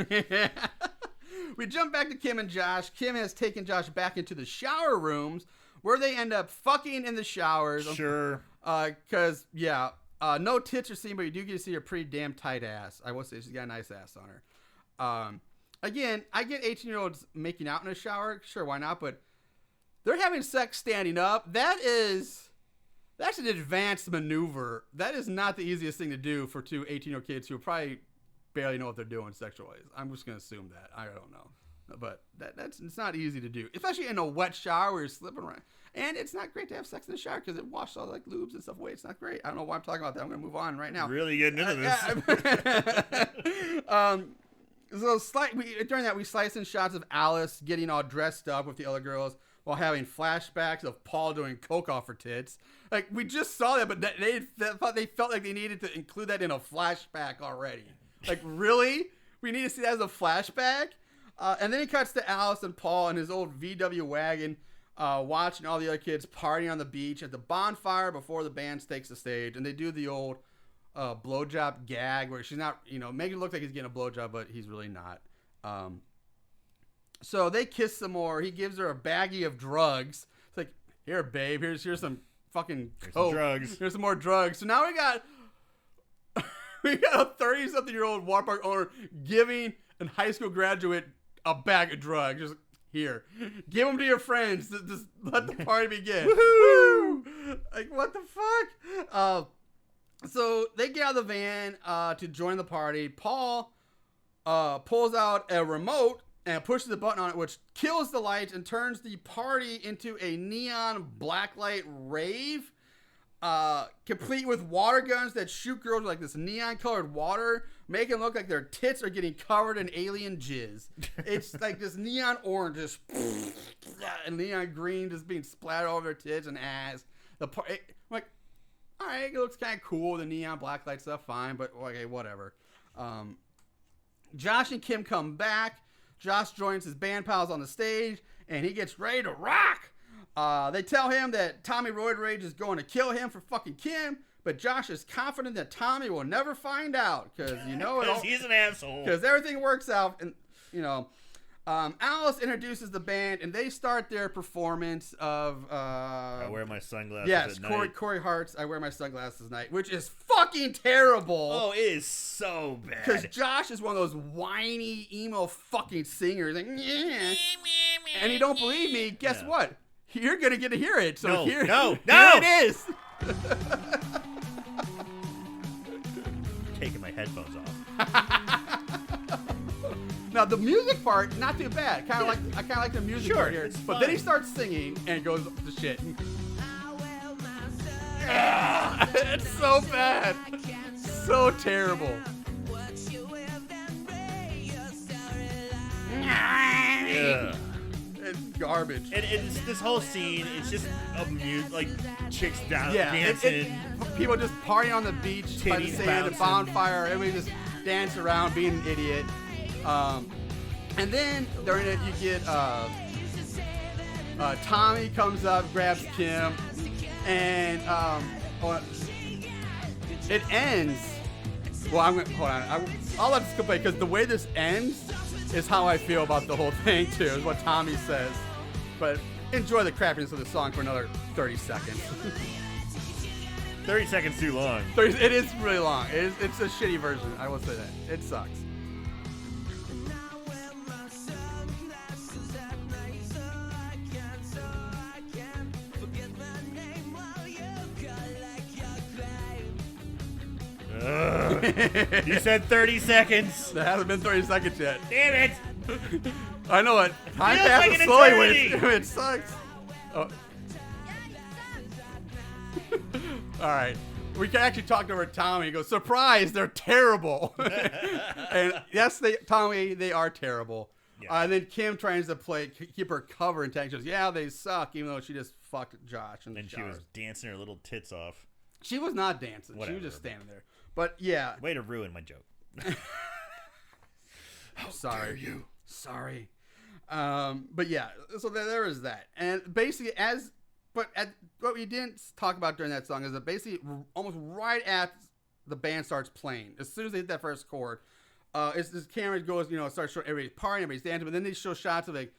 We jump back to Kim and Josh. Kim has taken Josh back into the shower rooms, where they end up fucking in the showers. Sure. Because, no tits are seen, but you do get to see her pretty damn tight ass. I will say she's got a nice ass on her. Again, I get 18-year-olds making out in a shower. Sure, why not? But they're having sex standing up. That's an advanced maneuver. That is not the easiest thing to do for two 18-year-old kids who probably barely know what they're doing sexual-wise. I'm just going to assume that. I don't know. But it's not easy to do, especially in a wet shower where you're slipping around. And it's not great to have sex in the shower because it washes all like lubes and stuff away. It's not great. I don't know why I'm talking about that. I'm going to move on right now. Really getting into this. During that, we slice in shots of Alice getting all dressed up with the other girls while having flashbacks of Paul doing coke off her tits. Like, we just saw that, but they felt like they needed to include that in a flashback already. Like, really? We need to see that as a flashback? And then he cuts to Alice and Paul in his old VW wagon, watching all the other kids partying on the beach at the bonfire before the band takes the stage. And they do the old blowjob gag where she's not, making it look like he's getting a blowjob, but he's really not. So they kiss some more. He gives her a baggie of drugs. It's like, here, babe, here's some fucking coke. Some drugs. Here's some more drugs. So now we got a 30-something-year-old Waterpark owner giving a high school graduate a bag of drugs. Just here, give them to your friends. Just let the party begin. Woohoo! Like, what the fuck? So they get out of the van to join the party. Paul pulls out a remote and pushes the button on it, which kills the lights and turns the party into a neon blacklight rave. Complete with water guns that shoot girls with like this neon colored water, making it look like their tits are getting covered in alien jizz. It's like this neon orange just and neon green just being splattered all over their tits and ass. Like, all right, it looks kind of cool. The neon blacklight stuff, fine, but okay, whatever. Josh and Kim come back. Josh joins his band pals on the stage, and he gets ready to rock. They tell him that Tommy Roid Rage is going to kill him for fucking Kim, but Josh is confident that Tommy will never find out because he's an asshole. Because everything works out, and Alice introduces the band, and they start their performance of I wear my sunglasses. Yes, at night. Corey Hart's "I Wear My Sunglasses at Night," which is fucking terrible. Oh, it is so bad. Because Josh is one of those whiny emo fucking singers, like, yeah. And you don't believe me? Guess what? You're gonna get to hear it. So here it is. Taking my headphones off. Now the music part, not too bad. I kind of like the music part here. But then he starts singing and it goes to shit. It's so bad, so terrible. Yeah. It's garbage. And it's this whole scene. It's just like chicks dancing. People just partying on the beach by the sand, the bonfire. Everybody just dance around, being an idiot. And then during it, you get Tommy comes up, grabs Kim, and it ends. Well, hold on. I'll let this go play because the way this ends is how I feel about the whole thing too. Is what Tommy says. But enjoy the crappiness of the song for another 30 seconds. 30 seconds too long. It is really long. It's a shitty version. I will say that. It sucks. You said 30 seconds. That hasn't been 30 seconds yet. Damn it. I know it. Time Feels passes like an slowly when eternity. it sucks. Oh. All right. We can actually talk over Tommy. He goes, surprise, they're terrible. And yes, Tommy, they are terrible. Yeah. And then Kim tries to keep her cover intact. She goes, yeah, they suck, even though she just fucked Josh. And she was dancing her little tits off. She was not dancing. Whatever. She was just standing there. But yeah. Way to ruin my joke. Sorry. dare you. Sorry. But yeah, so there is that. And basically, what we didn't talk about during that song is that basically almost right after the band starts playing, as soon as they hit that first chord, this camera goes, starts showing everybody's partying, everybody's dancing, but then they show shots of like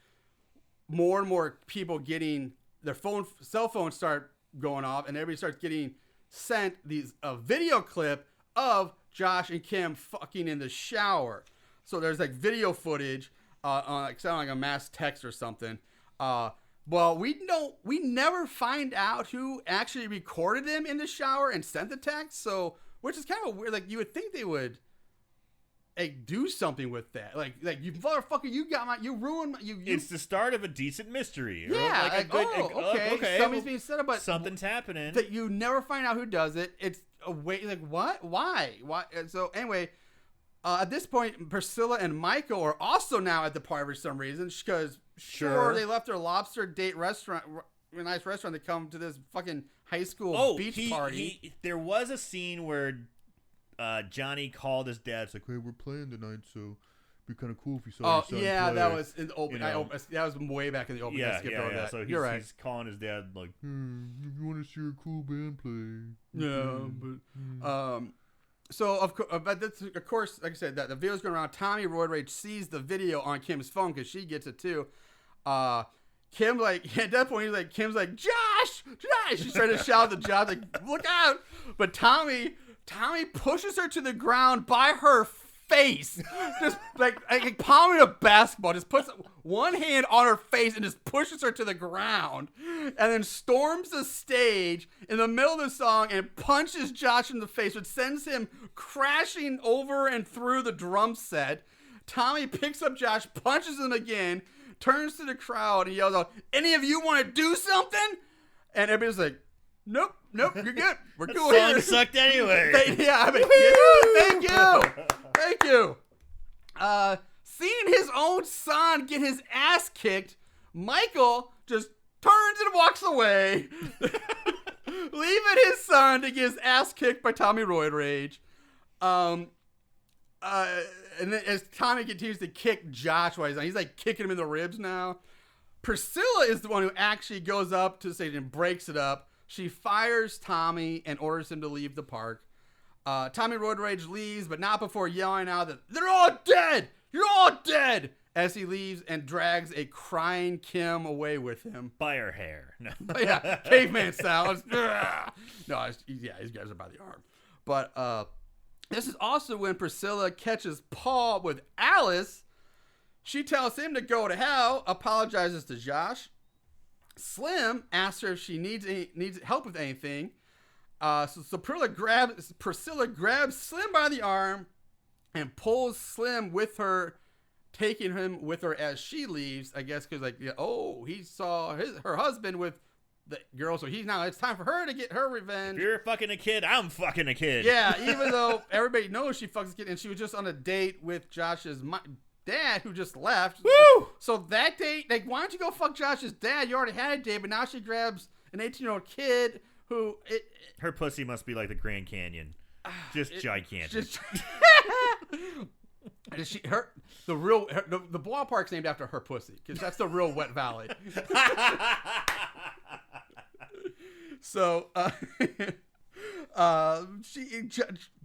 more and more people getting their cell phones start going off, and everybody starts getting sent a video clip of Josh and Kim fucking in the shower. So there's like video footage on like sounding like a mass text or something. Well, we never find out who actually recorded them in the shower and sent the text. So, which is kind of weird. Like you would think they would like do something with that. Like you motherfucker, you ruined you. It's the start of a decent mystery. Yeah. Like a good, okay. Something's being set up, but something's happening. That you never find out who does it. It's a way like what? Why? So anyway. At this point, Priscilla and Michael are also now at the party for some reason, because sure they left their lobster date restaurant, a nice restaurant, to come to this fucking high school beach party. There was a scene where Johnny called his dad. It's like, hey, we're playing tonight, so it'd be kind of cool if you saw your son play. That was in the open. That was way back in the open. Yeah. That. So you're right. He's calling his dad like, if you want to see a cool band play. Yeah, but So of course, like I said, that the video's going around. Tommy Roid Rage sees the video on Kim's phone because she gets it too. Kim at that point Kim's like, Josh. She's trying to shout at Josh like, look out! But Tommy pushes her to the ground by her face, just like palming a basketball. Just puts one hand on her face and just pushes her to the ground, and then storms the stage in the middle of the song and punches Josh in the face, which sends him crashing over and through the drum set. Tommy picks up Josh, punches him again, turns to the crowd and yells out, "Any of you want to do something?" And everybody's like, Nope, you're good. We're cool here. The song sucked anyway. Thank you. Seeing his own son get his ass kicked, Michael just turns and walks away, leaving his son to get his ass kicked by Tommy Roid Rage. And then as Tommy continues to kick Josh while he's like kicking him in the ribs now, Priscilla is the one who actually goes up to the stage and breaks it up. She fires Tommy and orders him to leave the park. Tommy Roid Rage leaves, but not before yelling out that they're all dead! You're all dead! As he leaves and drags a crying Kim away with him. By her hair. No. Yeah, caveman style. No, these guys are by the arm. But this is also when Priscilla catches Paul with Alice. She tells him to go to hell, apologizes to Josh. Slim asks her if she needs help with anything. So Priscilla grabs Slim by the arm and pulls Slim with her, taking him with her as she leaves. I guess because he saw her husband with the girl, so it's time for her to get her revenge. If you're fucking a kid, I'm fucking a kid. Yeah, even though everybody knows she fucks a kid, and she was just on a date with Josh's dad who just left. Woo! So that date, why don't you go fuck Josh's dad? You already had a date, but now she grabs an 18-year-old kid who her pussy must be like the Grand Canyon, just gigantic. And the ballpark's named after her pussy because that's the real wet valley. So,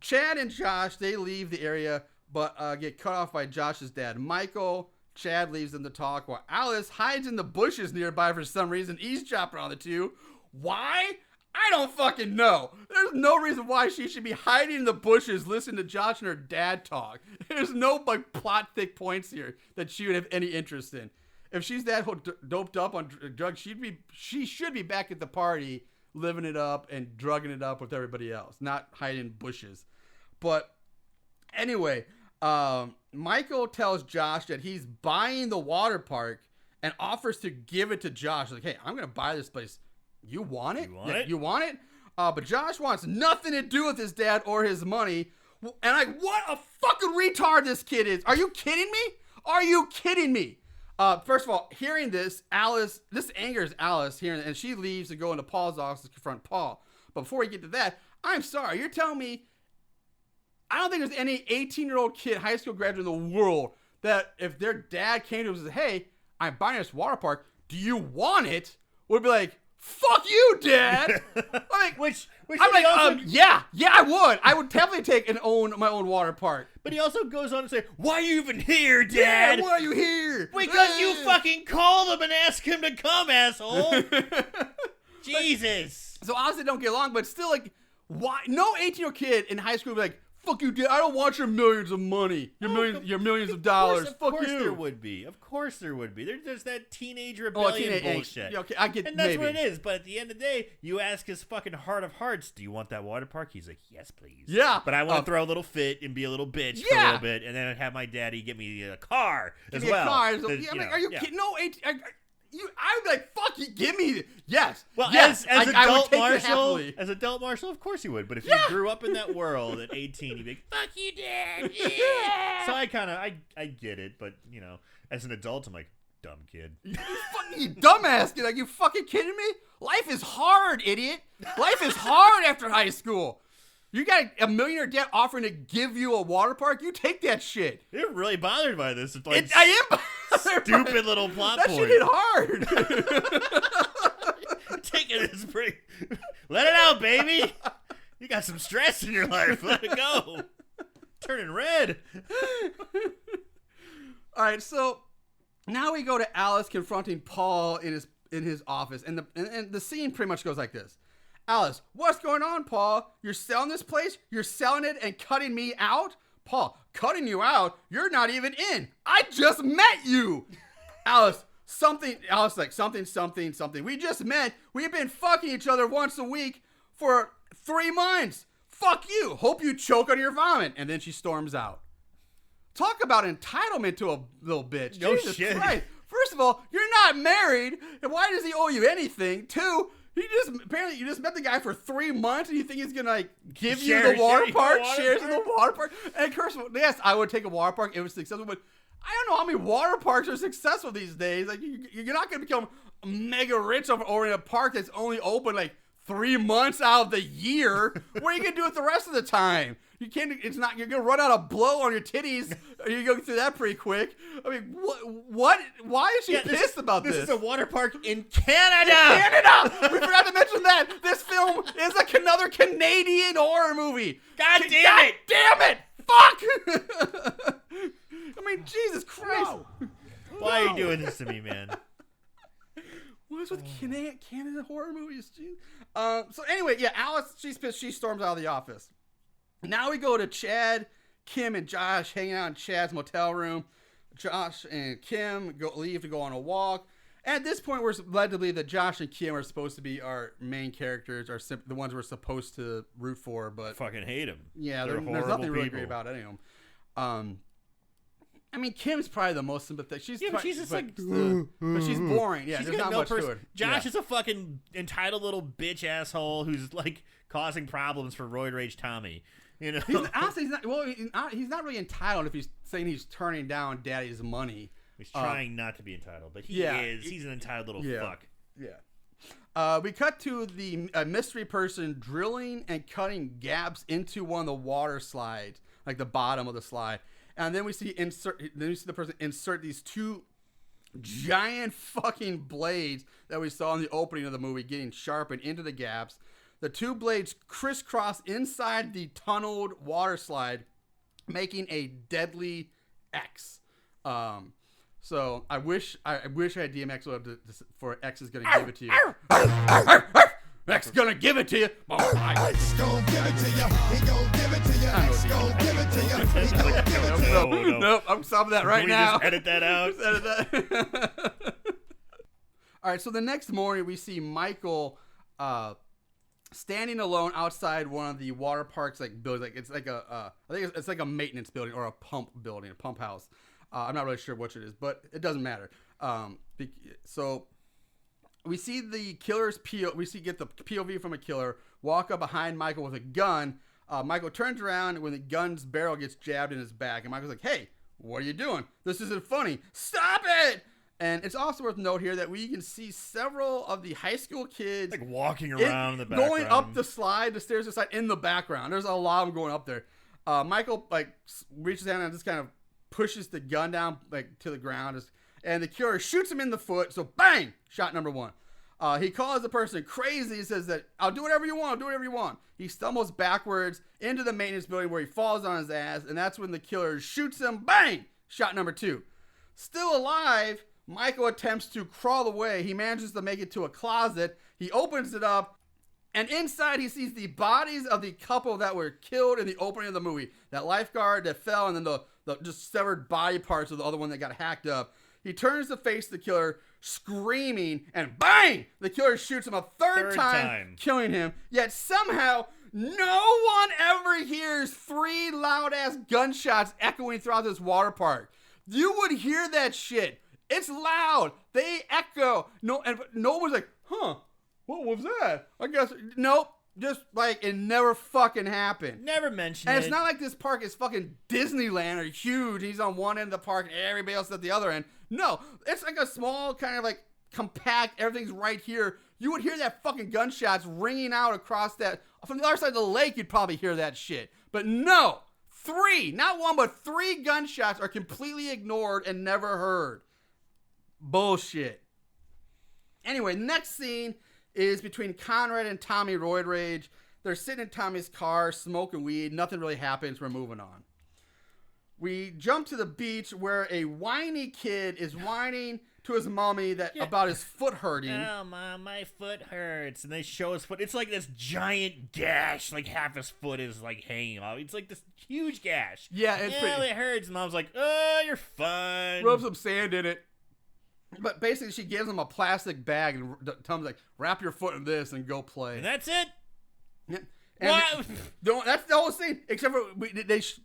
Chad and Josh, they leave the area, but get cut off by Josh's dad, Michael. Chad leaves them to talk while Alice hides in the bushes nearby for some reason, eavesdropping on the two. Why? I don't fucking know. There's no reason why she should be hiding in the bushes listening to Josh and her dad talk. There's no like plot thick points here that she would have any interest in. If she's that doped up on drugs, she should be back at the party, living it up and drugging it up with everybody else, not hiding in bushes. But anyway, Michael tells Josh that he's buying the water park and offers to give it to Josh. Like, hey, I'm going to buy this place. You want it? You want it? But Josh wants nothing to do with his dad or his money. And like, what a fucking retard this kid is. Are you kidding me? Are you kidding me? First of all, hearing this angers Alice hearing it, and she leaves to go into Paul's office to confront Paul. But before we get to that, I'm sorry. You're telling me I don't think there's any 18-year-old kid, high school graduate in the world that if their dad came to him and said, hey, I'm buying this water park, do you want it? Would be like, fuck you, Dad. I'm like, yeah, I would. I would definitely take my own water park. But he also goes on to say, why are you even here, Dad? Yeah, why are you here? Because you fucking called him and asked him to come, asshole. Jesus. So obviously they don't get along, but still, like, why? No 18-year-old kid in high school would be like, fuck you, Dad. I don't want your millions of money. Your millions of dollars. Of course there would be. Of course there would be. There's that teenage rebellion bullshit. Yeah, okay, I get. And that's what it is. But at the end of the day, you ask his fucking heart of hearts, do you want that water park? He's like, yes, please. Yeah. But I want to throw a little fit and be a little bitch for a little bit, and then have my daddy get me a car as well. Are you kidding? No, I would be like, fuck you, give me. Yes. Well, yes, as adult Marshall, of course you would. But if you grew up in that world at 18, you'd be like, fuck you, Dad. Yeah. So I get it, but as an adult, I'm like, dumb kid. You dumbass kid. Like, you fucking kidding me? Life is hard, idiot. Life is hard after high school. You got a millionaire dad offering to give you a water park? You take that shit. You're really bothered by this. It's like I am bothered. Stupid little plot point. That shit hit hard. Taking this pretty. Let it out, baby. You got some stress in your life. Let it go. Turning red. All right, so now we go to Alice confronting Paul in his office, and the scene pretty much goes like this. Alice, what's going on, Paul? You're selling this place? You're selling it and cutting me out? Paul, cutting you out? You're not even in. I just met you. Alice, something. We just met. We've been fucking each other once a week for 3 months. Fuck you. Hope you choke on your vomit. And then she storms out. Talk about entitlement to a little bitch. No Jesus shit. Christ. First of all, you're not married. And why does he owe you anything? 2, you just met the guy for 3 months, and you think he's gonna give you the water park, shares in the water park. And of course, yes, I would take a water park if it was successful, but I don't know how many water parks are successful these days. Like, you're not gonna become mega rich over in a park that's only open like 3 months out of the year. What are you gonna do with the rest of the time? You can't. You're gonna run out of blow on your titties. You're going through that pretty quick. I mean, what? Why is she pissed about this? This is a water park in Canada. We forgot to mention that this film is another Canadian horror movie. God damn it! Fuck! I mean, Jesus Christ! Why are you doing this to me, man? What is with Canada horror movies? So anyway, yeah, Alice, she's pissed. She storms out of the office. Now we go to Chad, Kim, and Josh hanging out in Chad's motel room. Josh and Kim leave to go on a walk. At this point, we're led to believe that Josh and Kim are supposed to be our main characters, the ones we're supposed to root for. But fucking hate them. Yeah, there's nothing really great about any of them. I mean, Kim's probably the most sympathetic. She's just but she's boring. Yeah, there's not much to it. Josh is a fucking entitled little bitch asshole who's like causing problems for Roid Rage Tommy. Honestly, he's not really entitled if he's saying he's turning down Daddy's money. He's trying not to be entitled, but he is. He's an entitled little fuck. Yeah. We cut to the mystery person drilling and cutting gaps into one of the water slides, like the bottom of the slide. And then we see the person insert these two giant fucking blades that we saw in the opening of the movie getting sharpened into the gaps. The two blades crisscross inside the tunneled water slide, making a deadly X. So I wish I had DMX for X is gonna give it to you. X is gonna give it to you. X gon' give it to you. He gon' give it to you. X gon' give it to you. He gon' give it to you. Nope, I'm stopping that right now. Just edit that out. Edit that. All right, so the next morning we see Michael standing alone outside one of the Waterpark's like buildings. Like it's like I think it's like a maintenance building or a pump building, a pump house. I'm not really sure which it is, but it doesn't matter. So we see the killer's get the POV from a killer walk up behind Michael with a gun. Michael turns around when the gun's barrel gets jabbed in his back, and Michael's like, "Hey, what are you doing? This isn't funny. Stop it!" And it's also worth note here that we can see several of the high school kids like walking around in the background, going up the stairs to the side in the background. There's a lot of them going up there. Michael like reaches down and just kind of pushes the gun down like to the ground, and the killer shoots him in the foot. So bang, shot number one. He calls the person crazy. He says that I'll do whatever you want. I'll do whatever you want. He stumbles backwards into the maintenance building where he falls on his ass, and that's when the killer shoots him. Bang, shot number two. Still alive, Michael attempts to crawl away. He manages to make it to a closet. He opens it up, and inside he sees the bodies of the couple that were killed in the opening of the movie. That lifeguard that fell, and then the just severed body parts of the other one that got hacked up. He turns to face the killer, screaming, and bang! The killer shoots him a third time, killing him. Yet somehow, no one ever hears three loud-ass gunshots echoing throughout this water park. You would hear that shit. It's loud. They echo. No one's like, huh, what was that? I guess, nope. Just like it never fucking happened. Never mentioned it. And it's not like this park is fucking Disneyland or huge. He's on one end of the park and everybody else at the other end. No, it's like a small kind of like compact. Everything's right here. You would hear that fucking gunshots ringing out across that. From the other side of the lake, you'd probably hear that shit. But no, not one, but three gunshots are completely ignored and never heard. Bullshit. Anyway, next scene is between Conrad and Tommy Roid Rage. They're sitting in Tommy's car, smoking weed. Nothing really happens. We're moving on. We jump to the beach where a whiny kid is whining to his mommy about his foot hurting. Oh, Mom, my foot hurts. And they show his foot. It's like this giant gash. Like half his foot is like hanging off. It's like this huge gash. Yeah, it hurts. And Mom's like, oh, you're fine. Rub some sand in it. But basically, she gives him a plastic bag and tells him, like, wrap your foot in this and go play. And that's it? Yeah. And that's the whole scene. Except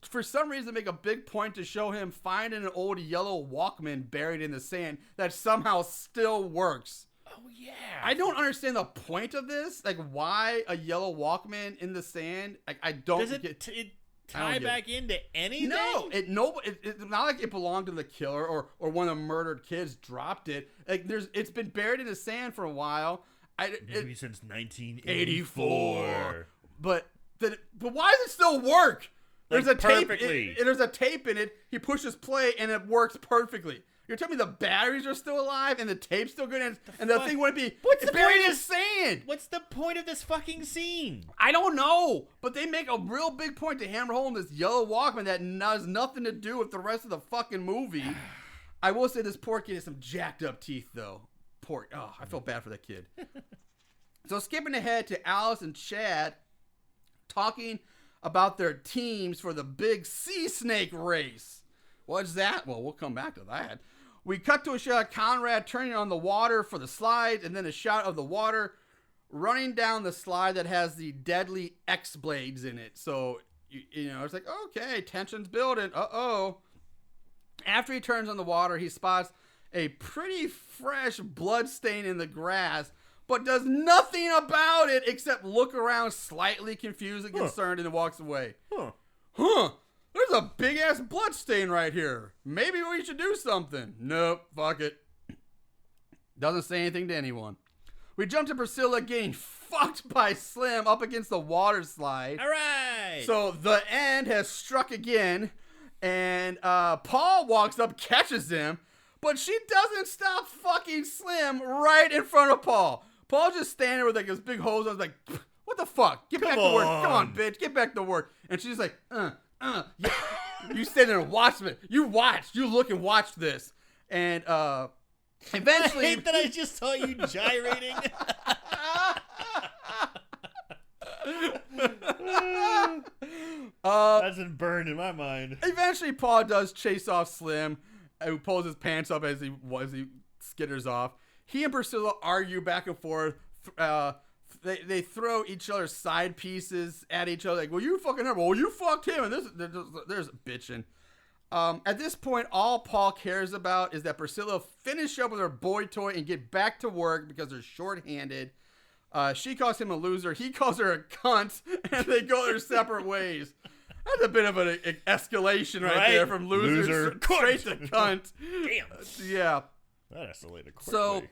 for some reason, make a big point to show him finding an old yellow Walkman buried in the sand that somehow still works. Oh, yeah. I don't understand the point of this. Like, why a yellow Walkman in the sand? I don't Does it tie back into anything? No, it's not like it belonged to the killer or one of the murdered kids dropped it. Like it's been buried in the sand for a while. Maybe since 1984. But why does it still work? There's a tape. There's a tape in it. He pushes play and it works perfectly. You're telling me the batteries are still alive and the tape's still good and the thing wouldn't be buried in sand. What's the point of this fucking scene? I don't know, but they make a real big point to hammer home this yellow Walkman that has nothing to do with the rest of the fucking movie. I will say this poor kid has some jacked up teeth though. I felt bad for that kid. So skipping ahead to Alice and Chad talking about their teams for the big sea snake race. What's that? Well, we'll come back to that. We cut to a shot of Conrad turning on the water for the slide, and then a shot of the water running down the slide that has the deadly X blades in it. So, it's like, okay, tension's building. Uh-oh. After he turns on the water, he spots a pretty fresh blood stain in the grass, but does nothing about it except look around slightly confused and concerned and walks away. Huh. There's a big-ass blood stain right here. Maybe we should do something. Nope, fuck it. Doesn't say anything to anyone. We jump to Priscilla getting fucked by Slim up against the water slide. All right. So the end has struck again. And Paul walks up, catches him, but she doesn't stop fucking Slim right in front of Paul. Paul's just standing there with like his big hose on, like, what the fuck? Get back to work. Come on, bitch. Get back to work. And she's like, yeah. You stand there and watch it. You look and watch this. And eventually. I hate that I just saw you gyrating. That's been burned in my mind. Eventually, Paul does chase off Slim, who pulls his pants up as he skitters off. He and Priscilla argue back and forth. They throw each other's side pieces at each other. Like, well, you fucking her. Well, you fucked him. And there's bitching. At this point, all Paul cares about is that Priscilla finish up with her boy toy and get back to work because they're shorthanded. She calls him a loser. He calls her a cunt, and they go their separate ways. That's a bit of an escalation right there from loser straight to cunt. Damn. Yeah. That escalated quickly. So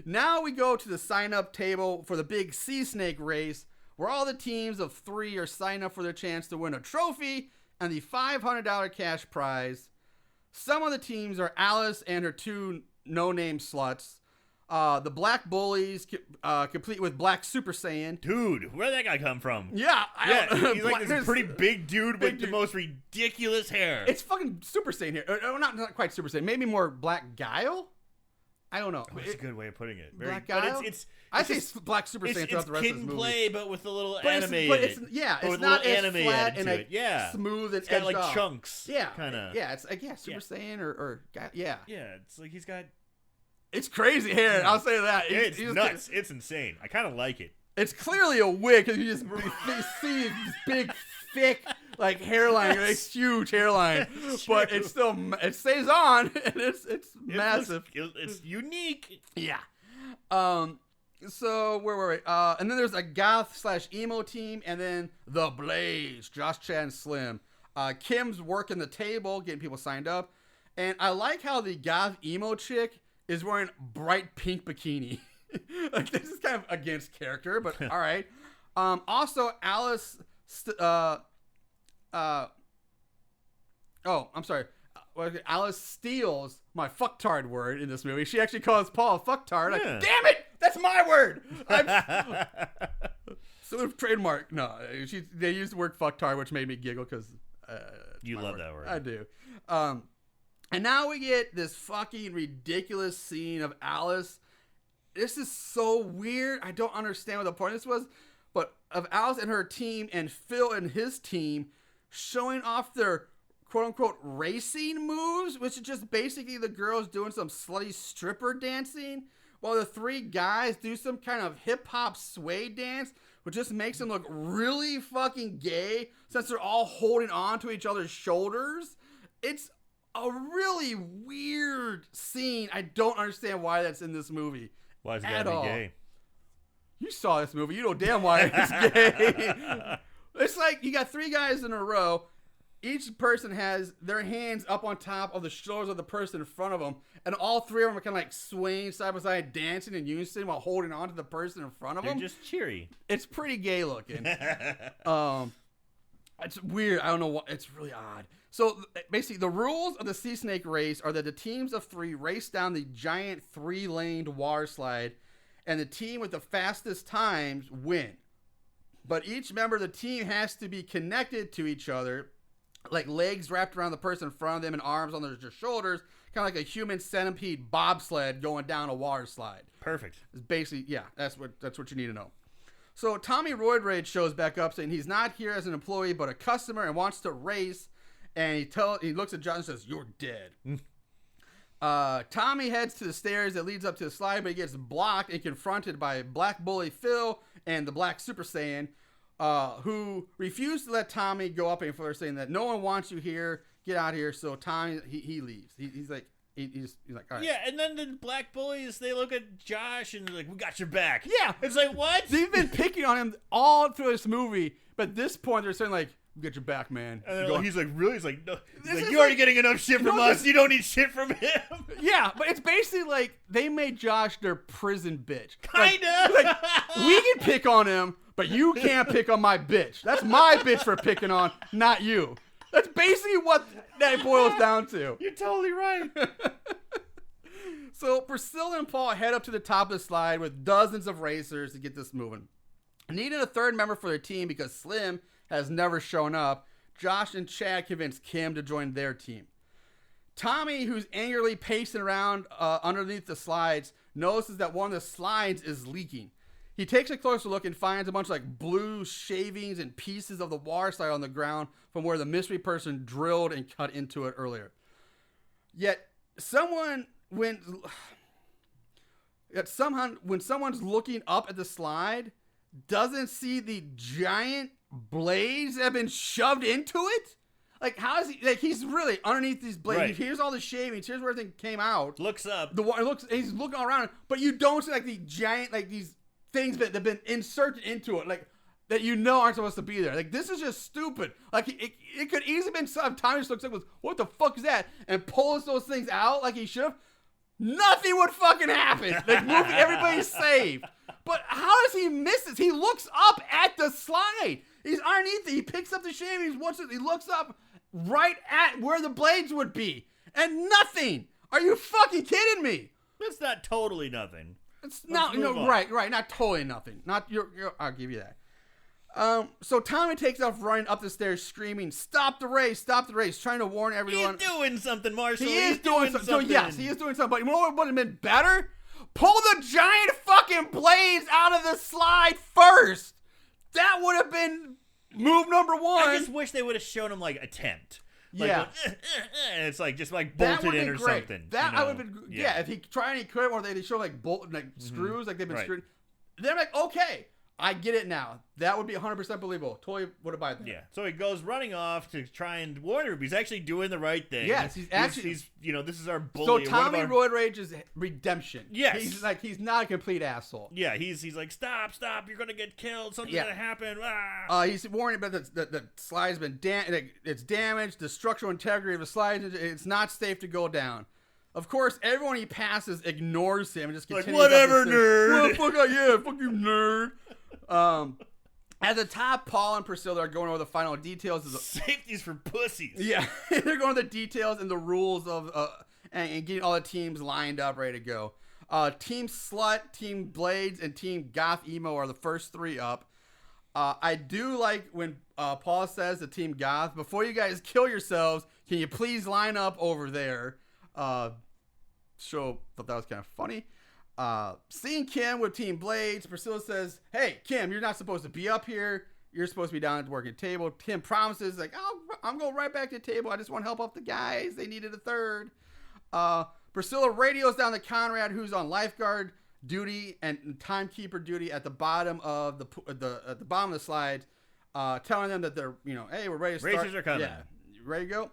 now we go to the sign-up table for the big sea snake race, where all the teams of 3 are signed up for their chance to win a trophy and the $500 cash prize. Some of the teams are Alice and her 2 no-name sluts. The Black Bullies, complete with Black Super Saiyan. Dude, where'd that guy come from? Yeah. He's like this pretty big dude with the most ridiculous hair. It's fucking Super Saiyan here. Not quite Super Saiyan. Maybe more Black Guile? I don't know. That's a good way of putting it. Black Guile? I say Black Super Saiyan throughout the rest of this movie. It's Kid and Play, but with a little animated. It's not as flat and smooth and it's got like off. Chunks. Yeah. Kind of. Yeah, it's like, Super Saiyan or yeah. Yeah, it's like he's got... It's crazy hair. Yeah. I'll say that. It's nuts. It's insane. I kind of like it. It's clearly a wig because you just see this big, thick, like hairline, this huge hairline, but it stays on, and it's massive. It's unique. Yeah. So where were we? And then there's a goth/emo team, and then the Blaze, Josh, Chad, and Slim. Kim's working the table, getting people signed up, and I like how the goth emo chick is wearing bright pink bikini. Like, this is kind of against character, but all right. Also, Alice. Alice steals my fucktard word in this movie. She actually calls Paul a fucktard. Like, damn it, that's my word. So trademark. No, they used the word fucktard, which made me giggle because you love that word. I do. And now we get this fucking ridiculous scene of Alice. This is so weird. I don't understand what the point of this was, but of Alice and her team and Phil and his team showing off their quote-unquote racing moves, which is just basically the girls doing some slutty stripper dancing, while the 3 guys do some kind of hip-hop sway dance, which just makes them look really fucking gay since they're all holding on to each other's shoulders. It's a really weird scene. I don't understand why that's in this movie. Why is it gotta be gay? You saw this movie. You know damn why it's gay. It's like you got 3 guys in a row. Each person has their hands up on top of the shoulders of the person in front of them, and all 3 of them are kind of like swaying side by side, dancing in unison while holding on to the person in front of them. They're just cheery. It's pretty gay looking. It's weird. I don't know what. It's really odd. So basically, the rules of the Sea Snake race are that the teams of 3 race down the giant 3-laned water slide, and the team with the fastest times win. But each member of the team has to be connected to each other, like legs wrapped around the person in front of them and arms on their shoulders, kind of like a human centipede bobsled going down a water slide. Perfect. It's basically, yeah, that's what you need to know. So Tommy Roid Rage shows back up saying he's not here as an employee but a customer and wants to race. And he looks at John and says, "You're dead." Tommy heads to the stairs that leads up to the slide, but he gets blocked and confronted by Black Bully Phil and the Black Super Saiyan, who refuse to let Tommy go up any further, saying that no one wants you here. Get out of here. So Tommy, he leaves. He's like, all right. Yeah, and then the Black Bullies, they look at Josh and they're like, "We got your back." Yeah. It's like, what? They've been picking on him all through this movie, but at this point they're saying like, "We got your back, man." And he's like, really? He's like, no. He's like, you're already getting enough shit from us. You don't need shit from him. Yeah, but it's basically like they made Josh their prison bitch. Kinda. Like, we can pick on him, but you can't pick on my bitch. That's my bitch for picking on, not you. That's basically what that boils down to. You're totally right. So Priscilla and Paul head up to the top of the slide with dozens of racers to get this moving. Needed a third member for their team because Slim has never shown up. Josh and Chad convinced Kim to join their team. Tommy, who's angrily pacing around underneath the slides, notices that one of the slides is leaking. He takes a closer look and finds a bunch of like blue shavings and pieces of the water slide on the ground from where the mystery person drilled and cut into it earlier. Yet when someone's looking up at the slide, doesn't see the giant blades that have been shoved into it. Like, how is he? Like, he's really underneath these blades. Right. Here's all the shavings. Here's where everything came out. Looks up. He's looking all around, but you don't see like the giant, like these things that have been inserted into it, like that aren't supposed to be there. Like, this is just stupid. Like, it could easily been some. Tommy just looks up and goes, "What the fuck is that?" and pulls those things out like he should have. Nothing would fucking happen. Like, everybody's saved. But how does he miss this? He looks up at the slide. He's underneath it. He picks up the shavings. He looks up right at where the blades would be. And nothing. Are you fucking kidding me? That's not totally nothing. It's not, right. Not totally nothing. I'll give you that. So Tommy takes off running up the stairs screaming, "Stop the race, trying to warn everyone. He's doing something, Marshall. He is doing something. So yes, he is doing something. But you know what would have been better? Pull the giant fucking blades out of the slide first. That would have been move number one. I just wish they would have shown him like attempt. Like, yeah. And it's like just like bolted in or great. something. That I would have been if he tried and he could, or they show like screws like they've been screwed. They're like, okay, I get it now. That would be 100% believable. Totally would have bought that. Yeah. So he goes running off to try and warn her. He's actually doing the right thing. Yes, he's actually. He's this is our bully. So Tommy Roid Rage's redemption. Yes. He's not a complete asshole. Yeah. He's like, stop, you're gonna get killed. Something's gonna happen. He's warning about the slide's been it's damaged. The structural integrity of the slide. It's not safe to go down. Of course, everyone he passes ignores him and just continues. Like, whatever, nerd. Fuck you, nerd. At the top, Paul and Priscilla are going over the final details of the safety's for pussies. Yeah, they're going over the details and the rules of and getting all the teams lined up, ready to go. Team Slut, Team Blades, and Team Goth Emo are the first three up. I do like when Paul says to Team Goth, "Before you guys kill yourselves, can you please line up over there?" Thought that was kind of funny. Seeing Kim with Team Blades, Priscilla says, "Hey, Kim, you're not supposed to be up here. You're supposed to be down at the working table." Kim promises, like, I'm going right back to the table. I just want to help out the guys. They needed a third. Priscilla radios down to Conrad, who's on lifeguard duty and timekeeper duty at the bottom of the bottom of the slide, telling them that they're, hey, we're ready to start. Racers are coming. Yeah, you ready to go?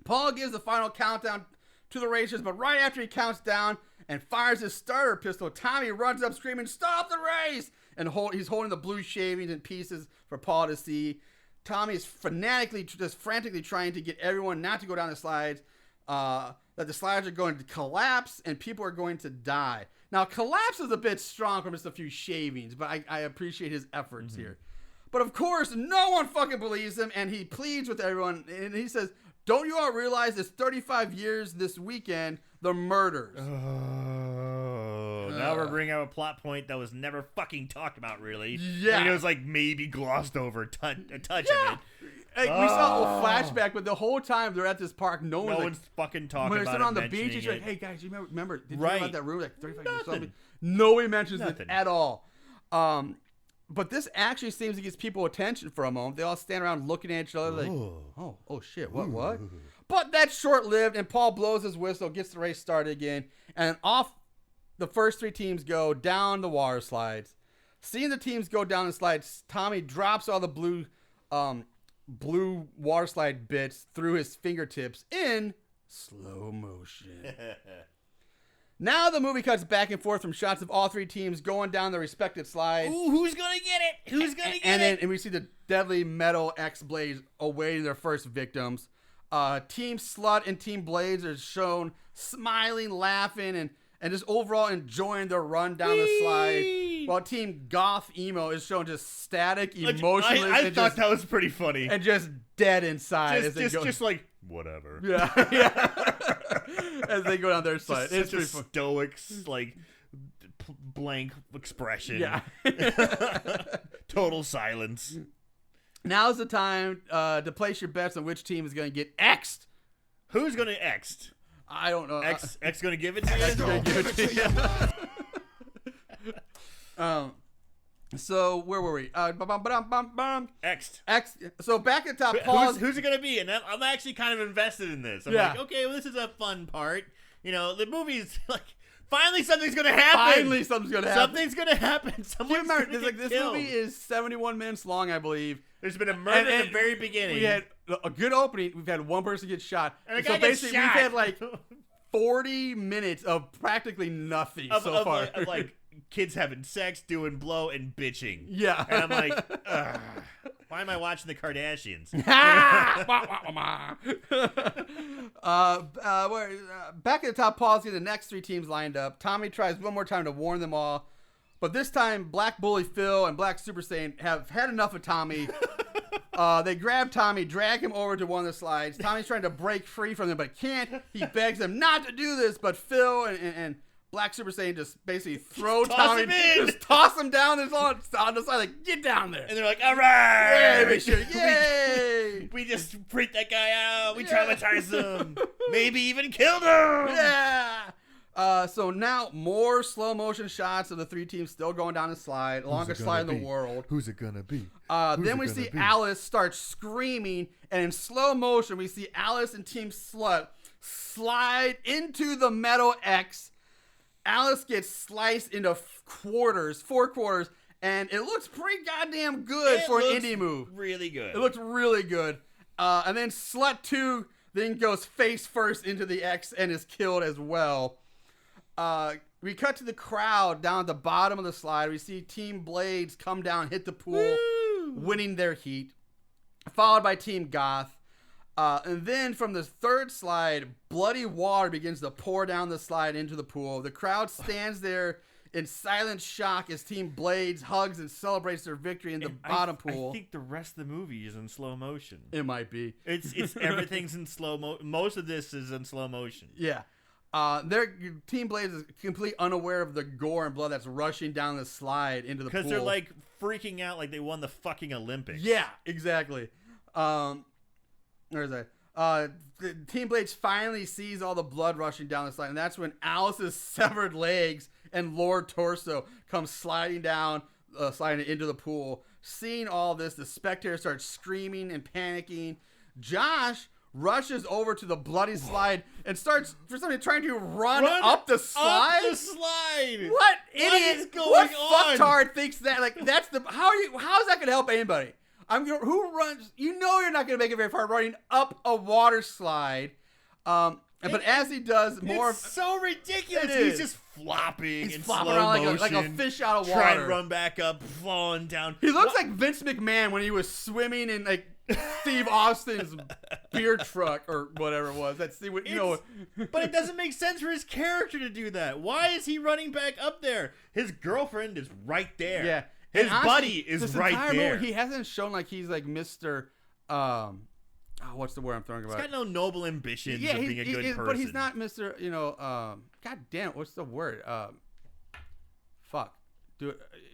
Paul gives the final countdown to the racers, but right after he counts down and fires his starter pistol, Tommy runs up screaming, "Stop the race!" And he's holding the blue shavings in pieces for Paul to see. Tommy is frantically trying to get everyone not to go down the slides, that the slides are going to collapse and people are going to die. Now, collapse is a bit strong from just a few shavings, but I appreciate his efforts here. But of course, no one fucking believes him, and he pleads with everyone, and he says, "Don't you all realize it's 35 years this weekend, the murders?" Now we're bringing out a plot point that was never fucking talked about, really. Yeah. I mean, it was like maybe glossed over a touch of it. We saw a flashback, but the whole time they're at this park, no one's fucking talking when about it. When they're on the beach, he's like, "Hey guys, you remember? Did you know about that room like 35 years old?" Nobody mentions it at all. But this actually seems to get people's attention for a moment. They all stand around looking at each other like, oh shit, what? But that's short-lived, and Paul blows his whistle, gets the race started again, and off the first three teams go down the water slides. Seeing the teams go down the slides, Tommy drops all the blue water slide bits through his fingertips in slow motion. Now the movie cuts back and forth from shots of all three teams going down their respective slides. Ooh, who's gonna get it? Who's gonna get it? And we see the deadly metal X Blades awaiting their first victims. Team Slut and Team Blades are shown smiling, laughing, and just overall enjoying their run down the slide. while Team Goth Emo is shown just static, emotionless. I thought that was pretty funny. And just dead inside as they go. Just like, whatever. Yeah. As they go down their slide. It's such a stoic, like, blank expression. Yeah. Total silence. Now's the time to place your bets on which team is going to get X'd. Who's going to X'd? I don't know. X going to give it to you? X going to give it to you. So where were we? X'd. X. So back at the top, pause. Who's it going to be? And I'm actually kind of invested in this. I'm like, okay, well, this is a fun part. You know, the movie's like, finally something's going to happen. Finally something's going to happen. Something's going to happen. Someone's going to get this killed. movie is 71 minutes long, I believe. There's been a murder at the very beginning. We had a good opening. We've had one person get shot. And a guy gets shot. We've had like 40 minutes of practically nothing so far. Of like kids having sex, doing blow, and bitching. Yeah. And I'm like, ugh, why am I watching the Kardashians? Back at the top, Paul's getting the next three teams lined up. Tommy tries one more time to warn them all. But this time, Black Bully Phil and Black Super Saiyan have had enough of Tommy. They grab Tommy, drag him over to one of the slides. Tommy's trying to break free from them, but can't. He begs them not to do this, but Phil and Black Super Saiyan just basically throw Tommy, just toss him down on the side, like, get down there. And they're like, all right. Yay, make sure, yay. We just freaked that guy out. We traumatized him. Maybe even killed him. Yeah. So now more slow motion shots of the three teams still going down the slide, longest slide in the world. Who's it gonna be? Then we see Alice start screaming, and in slow motion we see Alice and Team Slut slide into the metal X. Alice gets sliced into 4 quarters, and it looks pretty goddamn good for an indie move. Really good. It looks really good. And then Slut 2 then goes face first into the X and is killed as well. We cut to the crowd down at the bottom of the slide. We see Team Blades come down, hit the pool, winning their heat, followed by Team Goth. And then from the third slide, bloody water begins to pour down the slide into the pool. The crowd stands there in silent shock as Team Blades hugs and celebrates their victory in the bottom pool. I think the rest of the movie is in slow motion. It might be. It's everything's in slow motion. Most of this is in slow motion. Yeah. Their Team Blades is completely unaware of the gore and blood that's rushing down the slide into the pool. Because they're like freaking out like they won the fucking Olympics. Yeah, exactly. Where is that? Team Blades finally sees all the blood rushing down the slide, and that's when Alice's severed legs and lower torso come sliding down, sliding into the pool. Seeing all this, the spectators start screaming and panicking. Josh rushes over to the bloody slide and starts, for some reason, trying to run up the slide. Up the slide. What idiot? Is going on? Fucktard thinks that? Like, that's the how is that gonna help anybody? Who runs? You know you're not gonna make it very far running up a water slide. But as he does, it's so ridiculous. He's just flopping. He's in flopping slow around motion, like a fish out of water. Trying to run back up, falling down. He looks like Vince McMahon when he was swimming in like Steve Austin's beer truck or whatever it was. But it doesn't make sense for his character to do that. Why is he running back up there? His girlfriend is right there. Yeah. His buddy is right there. He hasn't shown like he's like Mr. What's the word I'm throwing about? He's got no noble ambitions of being a good person. But he's not Mr. God damn it, what's the word? Fuck.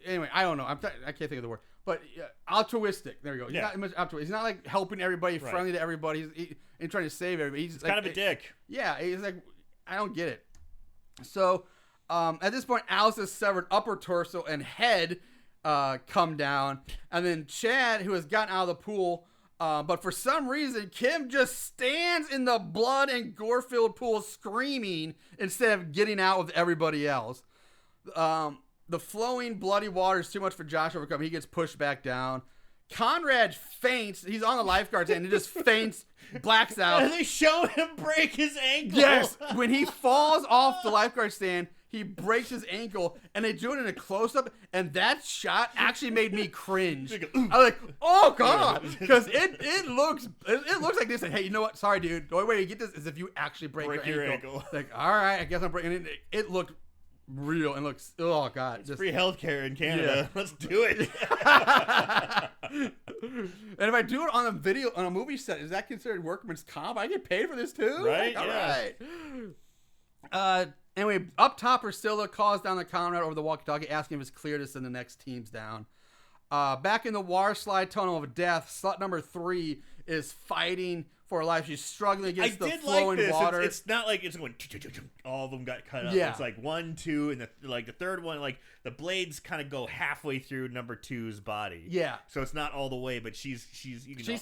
Anyway, I don't know. I can't think of the word. But altruistic. There we go. He's not altruistic. He's not like helping everybody, friendly to everybody. He's trying to save everybody. He's like, kind of a dick. Yeah, he's like, I don't get it. So, at this point, Alice's severed upper torso and head come down, and then Chad, who has gotten out of the pool, but for some reason Kim just stands in the blood and gore-filled pool screaming instead of getting out with everybody else. The flowing bloody water is too much for Josh to overcome. He gets pushed back down. Conrad faints. He's on the lifeguard stand. He just faints, blacks out. And they show him break his ankle. Yes, when he falls off the lifeguard stand, he breaks his ankle, and they do it in a close-up, and that shot actually made me cringe. I was like, oh, God, because it looks like this. And, hey, you know what? Sorry, dude. The only way you get this is if you actually break your ankle. Like, all right, I guess I'm breaking it. It looked real and looks. Oh god, It's free healthcare in Canada. Let's do it. And if I do it on a video on a movie set, is that considered workman's comp? I get paid for this too, Right? Like, all Yeah. right. Anyway, up top, Priscilla calls down the Conrad over the walkie-talkie, asking if it's clear to send the next teams down. Back in the water slide tunnel of death, slut number 3 is fighting for her life. She's struggling against the flowing water. It's not like it's going. All of them got cut up. Yeah. It's like 1, 2, and the third one, like the blades kind of go halfway through number 2's body. Yeah. So it's not all the way, but she's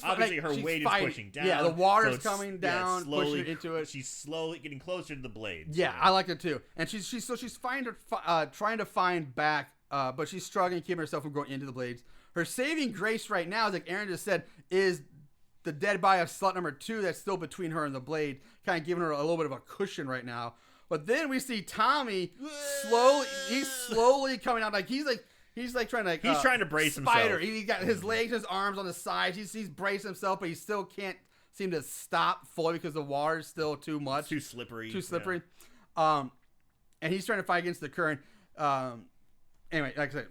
obviously like, her weight fighting. is pushing down. Yeah, the water's so it's, coming down, slowly, pushing into it. She's slowly getting closer to the blades. Yeah, I like it too. And she's trying to find back, but she's struggling, keeping herself from going into the blades. Her saving grace right now, as like Aaron just said, is the dead body of slut number 2 that's still between her and the blade, kind of giving her a little bit of a cushion right now. But then we see Tommy slowly coming out, like he's trying to he's trying to brace spider. himself. He got his legs, his arms on the sides. He's bracing himself, but he still can't seem to stop fully because the water's still too much, too slippery. Yeah. And he's trying to fight against the current. Anyway, like I said,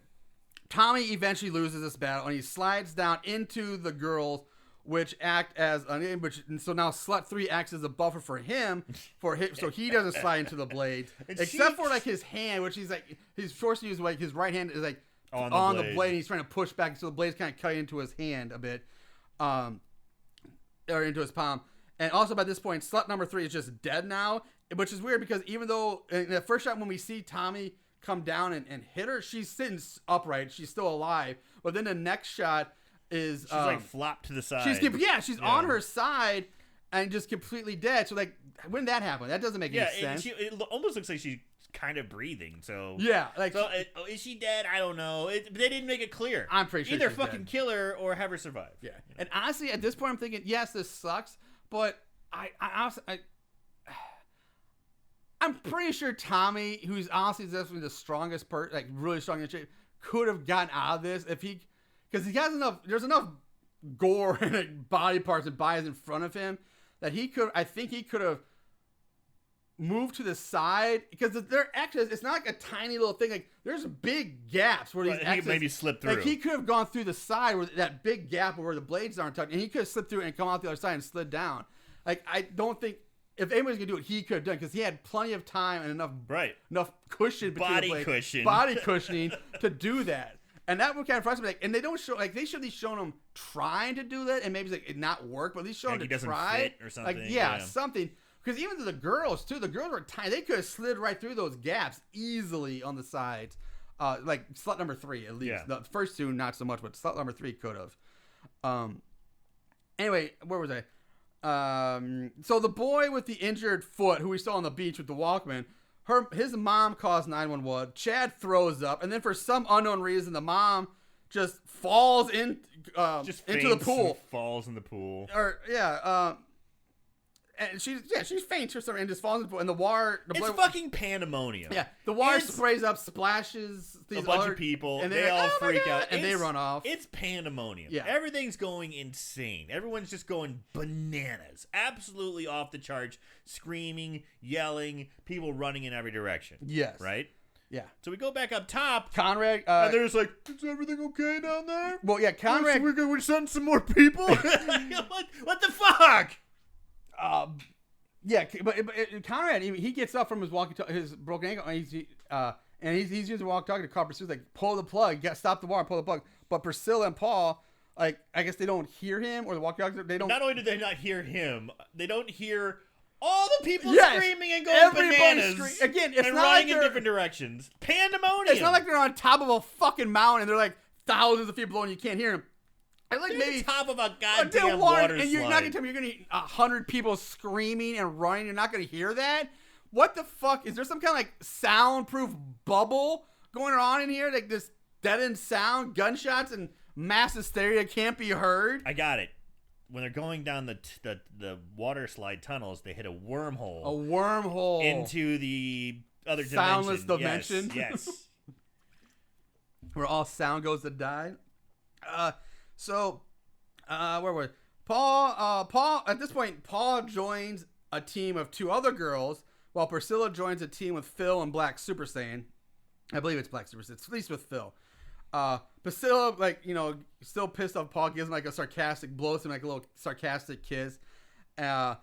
Tommy eventually loses this battle, and he slides down into the girls, which act as and so now slut 3 acts as a buffer for him, so he doesn't slide into the blades, except for like his hand, which he's forced to use, like his right hand is like on the blade, and he's trying to push back, so the blade's kind of cutting into his hand a bit, or into his palm. And also by this point, slut number 3 is just dead now, which is weird because even though in the first shot when we see Tommy come down and hit her, she's sitting upright, she's still alive. But then the next shot is she's like flopped to the side. She's on her side and just completely dead. So like, when did that happen? That doesn't make any sense. It almost looks like she's kind of breathing. So yeah, like is she dead? I don't know. They didn't make it clear. I'm pretty sure either she's fucking dead. kill her or have her survive. Yeah, and honestly, at this point, I'm thinking, yes, this sucks, but I'm pretty sure Tommy, who's honestly definitely the strongest person, like really strong in shape, could have gotten out of this because he has enough. There's enough gore and like, body parts and bodies in front of him that he could. I think he could have moved to the side because their X's. It's not like a tiny little thing. Like there's big gaps where these X's maybe slip through. Like he could have gone through the side where that big gap where the blades aren't touching, and he could have slipped through and come out the other side and slid down. Like I don't think. If anybody's gonna do it, he could have done because he had plenty of time and enough cushion between the blades, body cushioning to do that. And that would kind of frustrate me. Like, and they don't show they should have shown him trying to do that, and maybe it not work, but at least show him to try fit or something. Like something. Because even to the girls too, the girls were tiny. They could have slid right through those gaps easily on the sides. Like slut number 3 at least. Yeah. The first 2 not so much, but slut number 3 could have. Anyway, where was I? So the boy with the injured foot, who we saw on the beach with the Walkman, his mom calls 911. Chad throws up, and then for some unknown reason, the mom just falls into the pool. Falls in the pool. And she faints or something and just falls in the pool. And the water, it's fucking pandemonium. Yeah, the water sprays up, splashes a bunch of people, and they all like, freak out, and they run off. It's pandemonium. Yeah, everything's going insane. Everyone's just going bananas, absolutely off the charts, screaming, yelling, people running in every direction. Yes, right. Yeah. So we go back up top. Conrad, and they're just like, is everything okay down there? Well, yeah, Conrad. So we're sending some more people. What the fuck? Yeah, but Conrad, he gets up from his his broken ankle, and he's using the walkie-talkie to call Priscilla, like, pull the plug, stop the water, pull the plug. But Priscilla and Paul, like, I guess they don't hear him, or the walkie-talkie, they don't. Not only do they not hear him, they don't hear all the people screaming and going bananas. Again, it's and not running like in different directions. Pandemonium. It's not like they're on top of a fucking mountain and they're like thousands of feet below and you can't hear them. I like they're maybe top of a goddamn water slide. And you're not gonna tell me you're gonna 100 people screaming and running. You're not gonna hear that. What the fuck? Is there some kind of like soundproof bubble going on in here? Like this deadened sound, gunshots, and mass hysteria can't be heard. I got it. When they're going down the water slide tunnels, they hit a wormhole. A wormhole into the other soundless dimension. Yes. Where all sound goes to die. Where were we? Paul, at this point, Paul joins a team of 2 other girls, while Priscilla joins a team with Phil and Black Super Saiyan. I believe it's Black Super Saiyan. It's at least with Phil. Priscilla, still pissed off Paul, gives him blows him like a little sarcastic kiss, and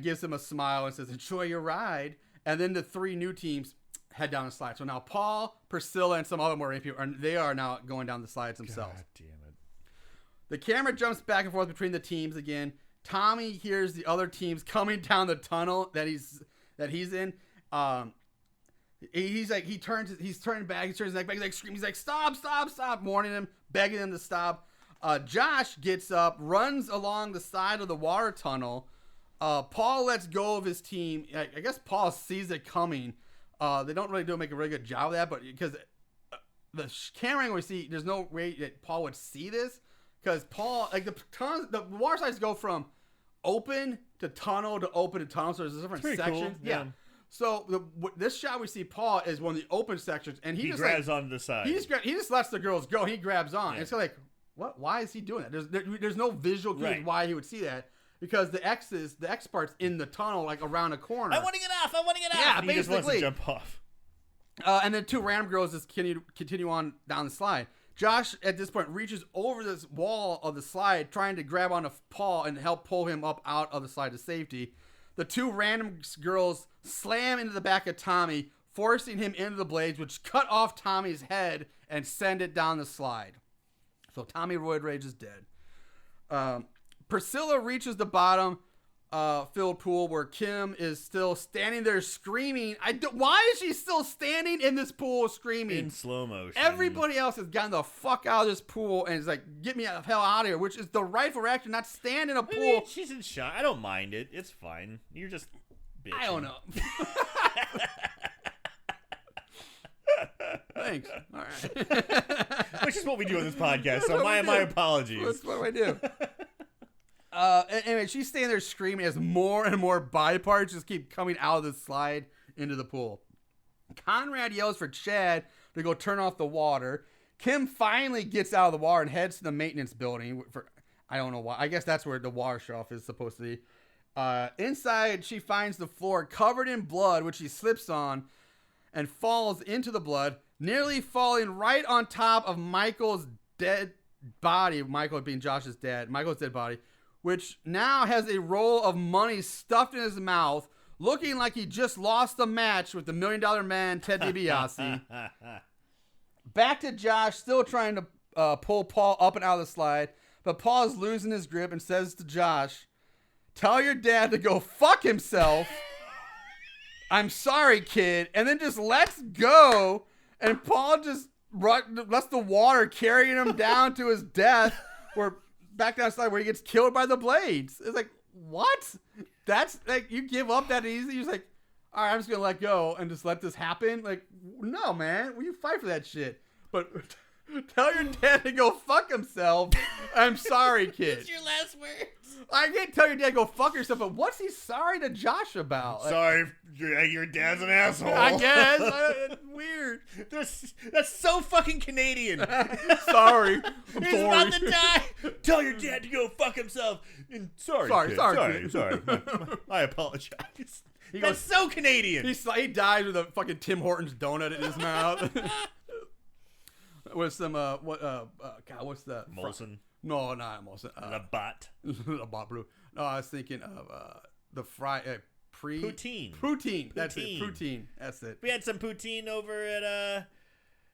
gives him a smile and says, "Enjoy your ride." And then the 3 new teams head down the slide. So now Paul, Priscilla, and some other more people are now going down the slides themselves. God damn it. The camera jumps back and forth between the teams again. Tommy hears the other teams coming down the tunnel that he's in. He's turning back. He turns his neck back. He's like screaming. He's like, "Stop, stop, stop!" Warning him, begging him to stop. Josh gets up, runs along the side of the water tunnel. Paul lets go of his team. I guess Paul sees it coming. They don't really make a really good job of that, but because the camera angle we see, there's no way that Paul would see this, because Paul, the water slides go from open to tunnel to open to tunnel, so there's different sections. Cool. Yeah. So this shot we see Paul is one of the open sections, and he just grabs onto the side. He just lets the girls go. He grabs on. Yeah. It's like, what? Why is he doing that? There's no visual cue why he would see that, because the X part's in the tunnel, like around a corner. I want to get off. Yeah, and he just wants to jump off. And then 2 random girls just continue on down the slide. Josh at this point reaches over this wall of the slide, trying to grab onto Paul and help pull him up out of the slide to safety. The 2 random girls slam into the back of Tommy, forcing him into the blades, which cut off Tommy's head and send it down the slide. So Tommy Roid Rage is dead. Priscilla reaches the bottom filled pool where Kim is still standing there screaming. Why is she still standing in this pool screaming? In slow motion. Everybody else has gotten the fuck out of this pool and is like, "Get me the hell out of here," which is the rightful reaction, not stand in a pool. I mean, she's in shock. I don't mind it. It's fine. You're just bitching. I don't know. Thanks. All right. Which is what we do on this podcast, so my apologies. That's what I do. Anyway, she's standing there screaming as more and more body parts just keep coming out of the slide into the pool. Conrad yells for Chad to go turn off the water. Kim finally gets out of the water and heads to the maintenance building. I don't know why. I guess that's where the water shelf is supposed to be. Inside, she finds the floor covered in blood, which she slips on and falls into the blood, nearly falling right on top of Michael's dead body. Michael being Josh's dad. Michael's dead body, which now has a roll of money stuffed in his mouth, looking like he just lost a match with the $1 Million Man, Ted DiBiase. Back to Josh, still trying to pull Paul up and out of the slide, but Paul is losing his grip and says to Josh, "Tell your dad to go fuck himself. I'm sorry, kid." And then just lets go, and Paul just lets the water carry him down to his death, where back down the slide where he gets killed by the blades. It's like, what? That's like, you give up that easy? You're just like, all right, I'm just gonna let go and just let this happen. Like, no, man, you fight for that shit. But tell your dad to go fuck himself. I'm sorry, kid. What's your last words? I can't tell your dad to go fuck yourself, but what's he sorry to Josh about? Sorry, your dad's an asshole. I guess. It's weird. That's so fucking Canadian. Sorry. He's about to die. Tell your dad to go fuck himself. And sorry. I apologize. That's so Canadian. He dies with a fucking Tim Hortons donut in his mouth. With some what's the Molson? No, not Molson. Labatt. Labatt brew. No, I was thinking of the poutine. Poutine. That's it. Poutine. That's it. We had some poutine over at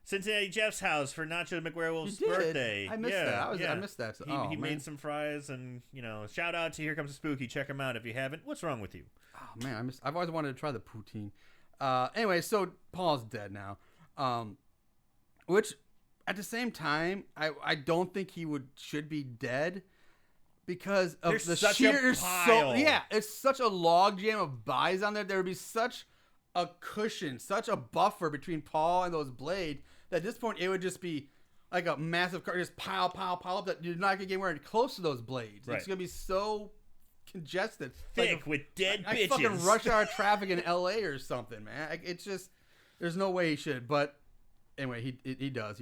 Cincinnati Jeff's house for Nacho McWerewolf's birthday. I missed that. I missed that. He made some fries, and shout out to Here Comes the Spooky. Check him out if you haven't. What's wrong with you? Oh man, I've always wanted to try the poutine. Anyway, so Paul's dead now. Which at the same time, I don't think he should be dead, because of There's the such sheer a pile. it's such a log jam of bodies on there. There would be such a cushion, such a buffer between Paul and those blades that at this point it would just be like a massive car, just pile up, that you're not gonna get anywhere close to those blades. Right. It's gonna be so congested, thick with dead bitches. Fucking rush hour traffic in LA or something, man. It's just, there's no way he should. But anyway, he dies.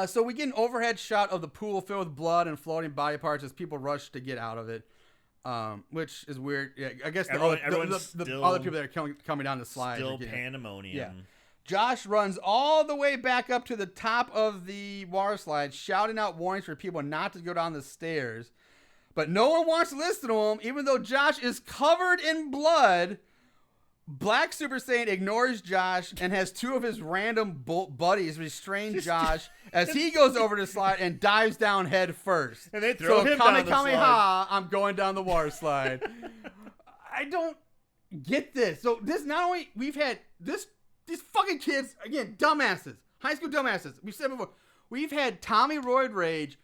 So we get an overhead shot of the pool filled with blood and floating body parts as people rush to get out of it. which is weird. Yeah, I guess Everyone's the still- other people that are coming down the slide. Still pandemonium. Yeah. Josh runs all the way back up to the top of the water slide, shouting out warnings for people not to go down the stairs. But no one wants to listen to him, even though Josh is covered in blood. Black Super Saiyan ignores Josh and has two of his random buddies restrain Josh as he goes over the slide and dives down head first. And they throw him down the slide. I'm going down the water slide. I don't get this. So this not only we've had this. These fucking kids, again, dumbasses. High school dumbasses. We said before. We've had Tommy Roid Rage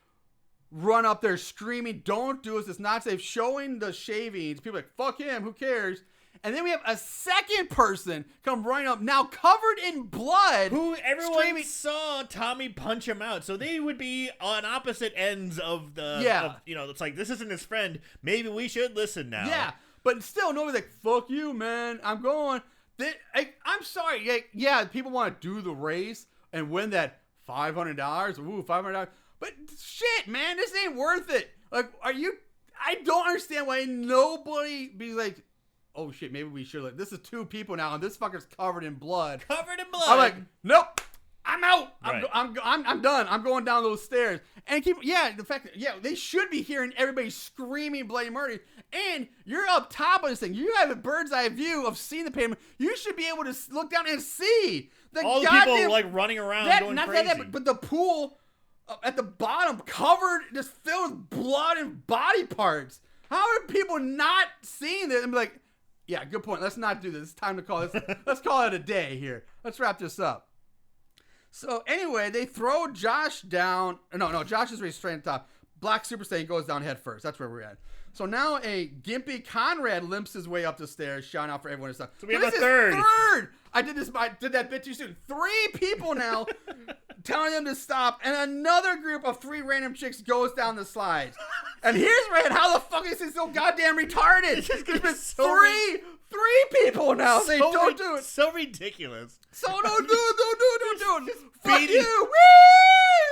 run up there screaming, don't do this, it's not safe, showing the shavings. People are like, fuck him, who cares? And then we have a second person come running up, now covered in blood. Who everyone saw Tommy punch him out. So they would be on opposite ends of the... Yeah. It's like, this isn't his friend. Maybe we should listen now. Yeah. But still, nobody's like, fuck you, man. I'm going... I'm sorry. Yeah, people want to do the race and win that $500. Ooh, $500. But shit, man, this ain't worth it. Like, I don't understand why nobody be like, oh shit, maybe we should. This is two people now, and this fucker's covered in blood. Covered in blood. I'm like, nope. I'm out. Right. I'm done. I'm going down those stairs. And the fact that, they should be hearing everybody screaming bloody murder. And you're up top of this thing. You have a bird's eye view of seeing the pavement. You should be able to look down and see all the people like running around going crazy. But the pool at the bottom covered, just filled with blood and body parts. How are people not seeing this and be like, yeah, good point. Let's not do this. It's time to call this. Let's call it a day here. Let's wrap this up. So anyway, they throw Josh down. No, Josh is restrained at the top. Black Super Saiyan goes down head first. That's where we're at. So now a gimpy Conrad limps his way up the stairs, shouting out for everyone to stop. So we have a third. I did that bit too soon. 3 people now telling them to stop, and another group of 3 random chicks goes down the slides. And here's how the fuck is this so goddamn retarded? There's been three people now saying don't do it. So ridiculous. So don't do it. Fuck beating, you. Woo!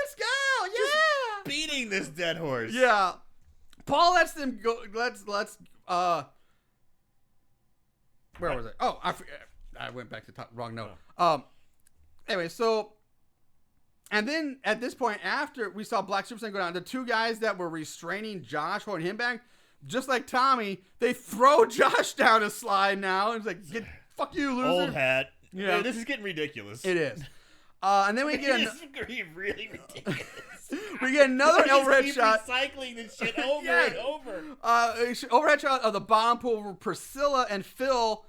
Let's go. Yeah. Just beating this dead horse. Yeah. Paul lets them go. Let's where was I? Oh, I went back to the top. Wrong note. Anyway, so, and then at this point, after we saw Black Super Saiyan go down, the 2 guys that were restraining Josh, holding him back, just like Tommy, they throw Josh down a slide now. And it's like, fuck you, loser. Old hat. Yeah. This is getting ridiculous. It is. And then we get This is really ridiculous. we get another overhead shot. Recycling this shit over and over. Overhead shot of the bottom pool where Priscilla and Phil,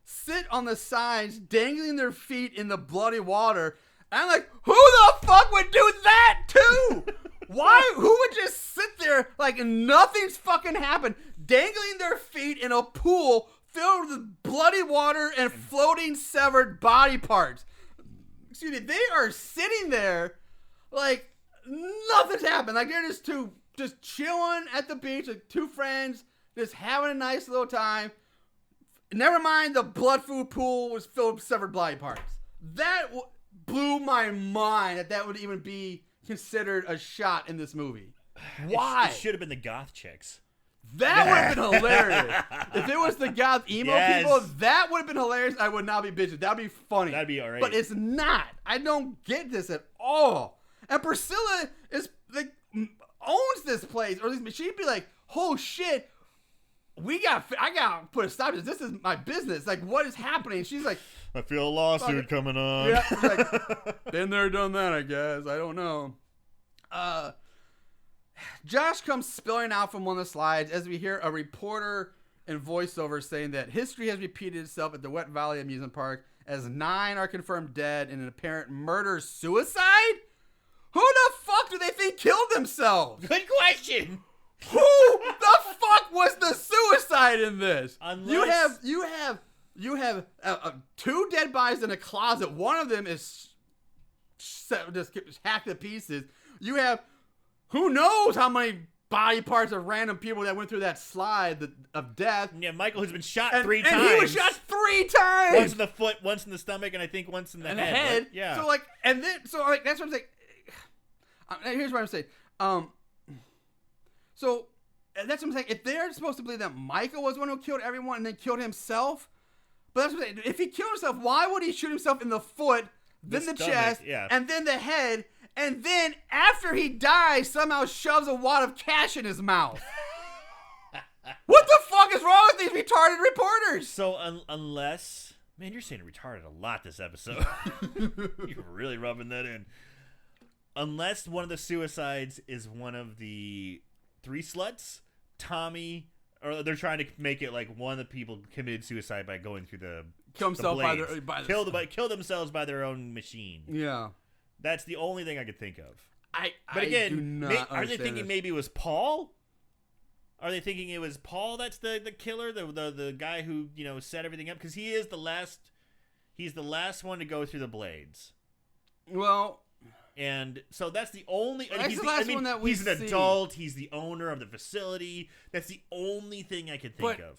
sit on the sides, dangling their feet in the bloody water. And I'm like, who the fuck would do that too? Why? Who would just sit there like nothing's fucking happened, dangling their feet in a pool filled with bloody water and floating severed body parts? Excuse me, they are sitting there like nothing's happened. Like they're just chilling at the beach, like 2 friends, just having a nice little time. Never mind, the blood food pool was filled with severed body parts. That blew my mind that would even be considered a shot in this movie. Why? It should have been the goth chicks. That would have been hilarious. If it was the goth emo people, that would have been hilarious. I would not be bitching. That would be funny. That'd be all right. But it's not. I don't get this at all. And Priscilla is like owns this place, or at least she'd be like, "Oh shit, I gotta put a stop to this. This is my business. Like, what is happening?" She's like, I feel a lawsuit coming on. Yeah, she's like, been there, done that, I guess. I don't know. Josh comes spilling out from one of the slides as we hear a reporter and voiceover saying that history has repeated itself at the Wet Valley Amusement Park as 9 are confirmed dead in an apparent murder-suicide? Who the fuck do they think killed themselves? Good question. Who the fuck was the suicide in this? Unless... You have 2 dead bodies in a closet. One of them is just hacked to pieces. You have who knows how many body parts of random people that went through that slide of death. Yeah, Michael has been shot 3 times. And he was shot 3 times. Once in the foot, once in the stomach, and I think once in the head. Right? Yeah. So that's what I'm saying. Here's what I'm saying. So that's what I'm saying. If they're supposed to believe that Michael was the one who killed everyone and then killed himself, but that's what I'm saying. If he killed himself, why would he shoot himself in the foot, then the stomach, chest, yeah. and then the head, and then after he dies, somehow shoves a wad of cash in his mouth? What the fuck is wrong with these retarded reporters? So unless, man, you're saying retarded a lot this episode. You're really rubbing that in. Unless one of the suicides is one of the 3 sluts, Tommy, or they're trying to make it like one of the people committed suicide by going through the Kill himself by blades. Kill themselves by their own machine. Yeah. That's the only thing I could think of. But again, do not are they thinking maybe it was Paul? Are they thinking it was Paul that's the killer, the guy who, you know, set everything up? Because he is the last. He's the last one to go through the blades. Well, and so that's the only. That's the last one that we he's an see. adult. He's the owner of the facility. That's the only thing I can think of.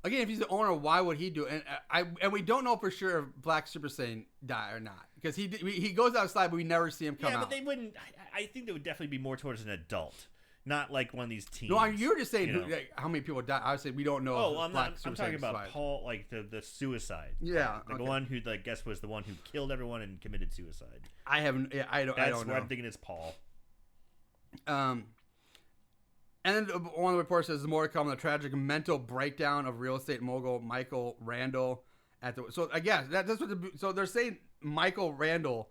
Again, if he's the owner, why would he do it? And we don't know for sure if Black Super Saiyan died or not, because he goes outside, but we never see him come out. Yeah, but they wouldn't. I think they would definitely be more towards an adult. Not like one of these teens. No, you were just saying how many people died. I was saying we don't know. Oh, I'm talking about Paul, like the suicide. Yeah, the one who I guess was the one who killed everyone and committed suicide. I haven't. Yeah, I don't know. That's what I'm thinking is Paul. And then one of the reports says more to come on the tragic mental breakdown of real estate mogul Michael Randall at the. So I guess that's what. So they're saying Michael Randall,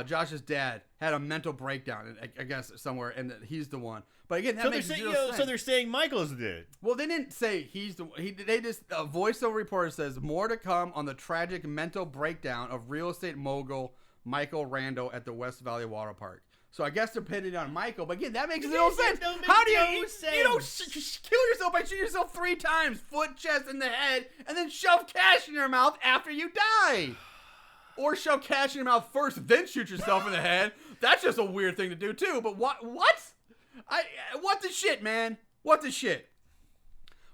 Josh's dad, had a mental breakdown. I guess somewhere, and that he's the one. But again, that makes zero sense. So they're saying Michael's the. Well, they didn't say he's the. They just a voiceover reporter says more to come on the tragic mental breakdown of real estate mogul Michael Randall at the West Valley Waterpark. So I guess they're pinning on Michael, but again, that makes no sense. How do you don't kill yourself by shooting yourself 3 times, foot, chest, and the head, and then shove cash in your mouth after you die, or shove cash in your mouth first, then shoot yourself in the head? That's just a weird thing to do too. But what? What the shit, man? What the shit?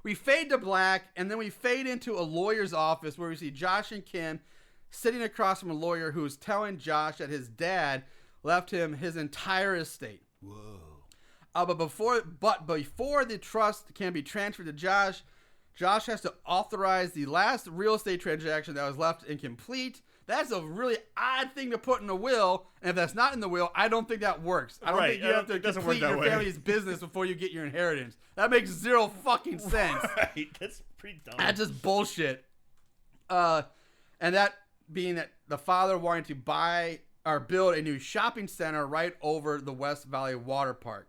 We fade to black, and then we fade into a lawyer's office where we see Josh and Kim sitting across from a lawyer who's telling Josh that his dad left him his entire estate. Whoa. But before the trust can be transferred to Josh has to authorize the last real estate transaction that was left incomplete. That's a really odd thing to put in a will, and if that's not in the will, I don't think that works. I don't think you have to complete your family's business before you get your inheritance. That makes zero fucking sense. Right, that's pretty dumb. That's just bullshit. And that being that the father wanted to buy or build a new shopping center right over the West Valley Waterpark.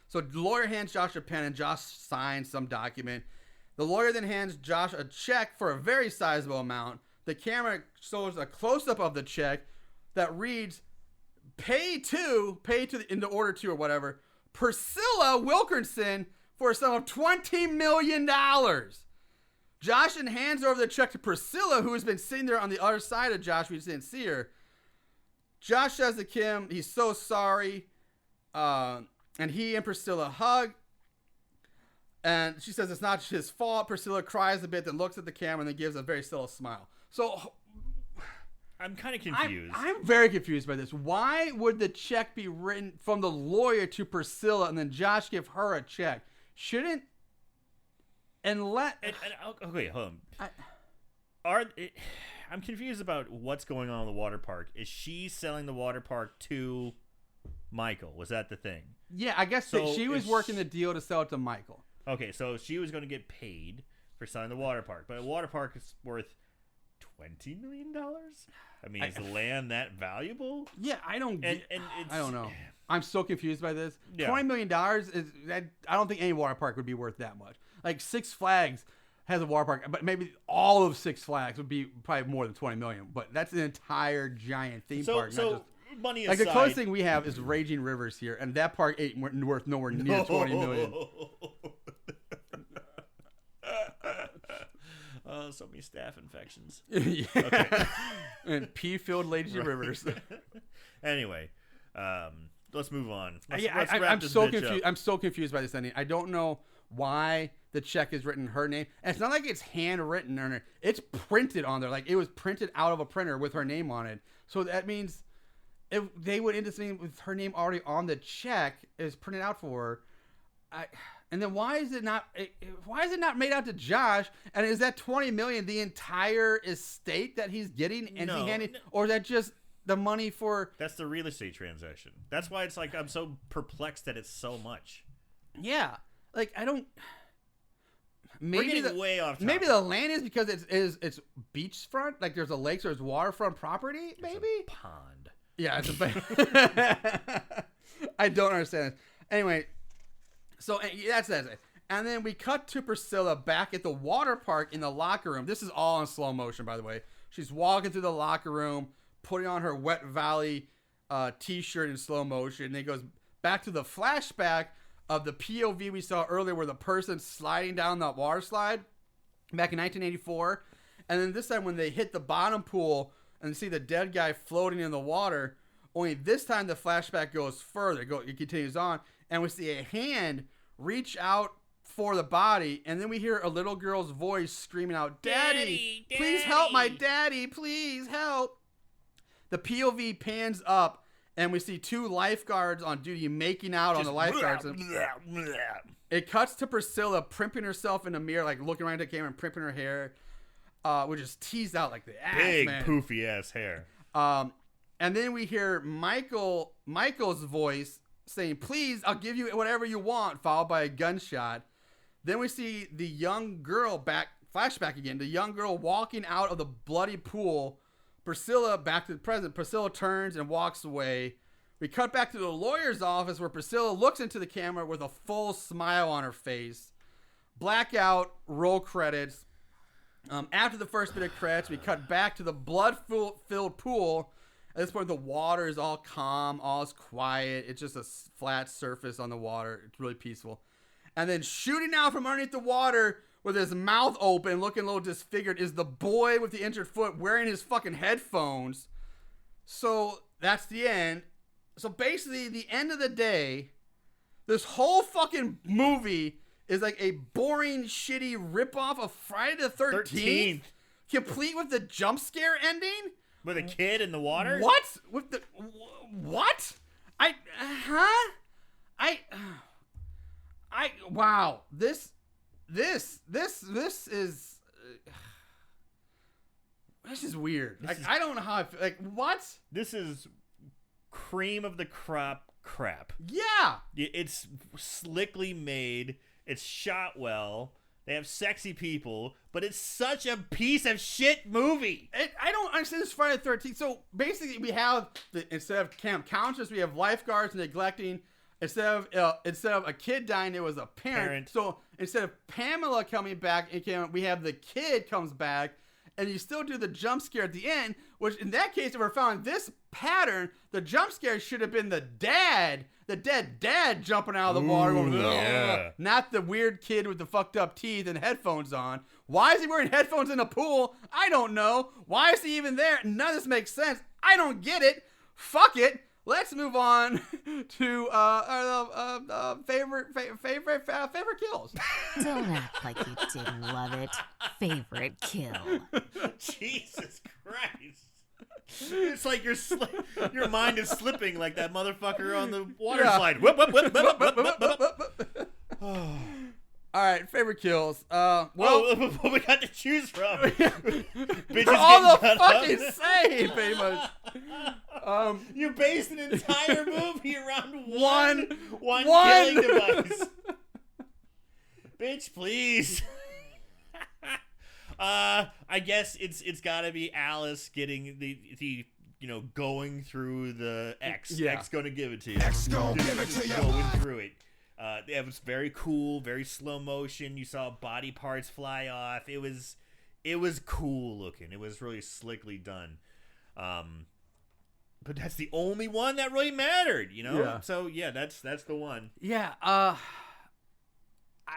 So the lawyer hands Josh a pen and Josh signs some document. The lawyer then hands Josh a check for a very sizable amount. The camera shows a close-up of the check that reads, pay to in the order to or whatever, Priscilla Wilkerson for a sum of $20 million. Josh then hands over the check to Priscilla, who has been sitting there on the other side of Josh. We didn't see her. Josh says to Kim, he's so sorry. And he and Priscilla hug. And she says it's not his fault. Priscilla cries a bit, then looks at the camera, and then gives a very subtle smile. So I'm kind of confused. I'm very confused by this. Why would the check be written from the lawyer to Priscilla and then Josh give her a check? Shouldn't okay, hold on. I'm confused about what's going on in the water park. Is she selling the water park to Michael? Was that the thing? Yeah, I guess so. She was working the deal to sell it to Michael. Okay, so she was going to get paid for selling the water park, but a water park is worth $20 million. I mean, is the land that valuable? Yeah, I don't. And I don't know. I'm so confused by this. Yeah. $20 million is. I don't think any water park would be worth that much. Like Six Flags has a water park, but maybe all of Six Flags would be probably more than $20 million. But that's an entire giant theme park. So money aside, like the closest thing we have is Raging Rivers here, and that park ain't worth nowhere near $20 million. So many staph infections. Yeah. Okay. And pea-filled lazy rivers. Anyway, let's move on. I'm so confused. I'm so confused by this ending. I don't know why the check is written her name. And it's not like it's handwritten on her. It's printed on there. Like it was printed out of a printer with her name on it. So that means if they would end this thing with her name already on the check is printed out for her. And then why is it not made out to Josh? And is that $20 million the entire estate that he's getting? And or is that just the money for? That's the real estate transaction. That's why it's like I'm so perplexed that it's so much. Yeah, like I don't. Maybe We're getting way off topic. Maybe the land is because it's beachfront, like there's a lake, so there's waterfront property. Maybe it's a pond. Yeah, it's a. I don't understand this. Anyway, so that's it. And then we cut to Priscilla back at the water park in the locker room. This is all in slow motion, by the way. She's walking through the locker room, putting on her Wet Valley t-shirt in slow motion. And then it goes back to the flashback of the POV we saw earlier where the person's sliding down that water slide back in 1984. And then this time when they hit the bottom pool and see the dead guy floating in the water, only this time the flashback goes further. It continues on. And we see a hand reach out for the body. And then we hear a little girl's voice screaming out, Daddy, please help my daddy. Please help. The POV pans up. And we see two lifeguards on duty making out on the lifeguards. It cuts to Priscilla primping herself in the mirror, like looking right at the camera and primping her hair, which is teased out like the ass, big man. poofy ass hair. And then we hear Michael's voice saying, "Please, I'll give you whatever you want," followed by a gunshot. Then we see the young girl flashback again. The young girl walking out of the bloody pool. Priscilla back to the present. Priscilla turns and walks away. We cut back to the lawyer's office where Priscilla looks into the camera with a full smile on her face. Blackout, roll credits. After the first bit of credits, we cut back to the blood-filled pool. At this point, the water is all calm, all is quiet. It's just a flat surface on the water. It's really peaceful. And then shooting out from underneath the water with his mouth open, looking a little disfigured, is the boy with the injured foot wearing his fucking headphones. So that's the end. So basically, the end of the day, this whole fucking movie is like a boring, shitty ripoff of Friday the 13th. Complete with the jump scare ending. With a kid in the water? What? With the... What? Wow. This is weird. I don't know how I feel. Like, what? This is cream of the crop crap. Yeah. It's slickly made. It's shot well. They have sexy people, but it's such a piece of shit movie. I don't understand this Friday the 13th. So basically, we have instead of camp counselors, we have lifeguards neglecting. Instead of a kid dying, it was a parent. So instead of Pamela coming back, we have the kid comes back, and you still do the jump scare at the end. Which in that case, if we're following this pattern, the jump scare should have been the dead dad jumping out of the water, going, yeah. Not the weird kid with the fucked up teeth and headphones on. Why is he wearing headphones in a pool? I don't know. Why is he even there? None of this makes sense. I don't get it. Fuck it. Let's move on to our favorite kills. Don't act like you didn't love it. Favorite kill. Jesus Christ. It's like your mind is slipping like that motherfucker on the water slide. Whip, whip, whip, whip, whip, whip, whip. All right, favorite kills. What we got to choose from? Bitches all the getting fucking up. same, pretty much. You based an entire movie around one One. killing device. Bitch, please. I guess it's got to be Alice getting the going through the X. Yeah. X gonna give it to you. X gon' give it to you. Going through it. It was very cool, very slow motion. You saw body parts fly off. It was cool looking. It was really slickly done. But that's the only one that really mattered, Yeah. So yeah, that's the one. Yeah.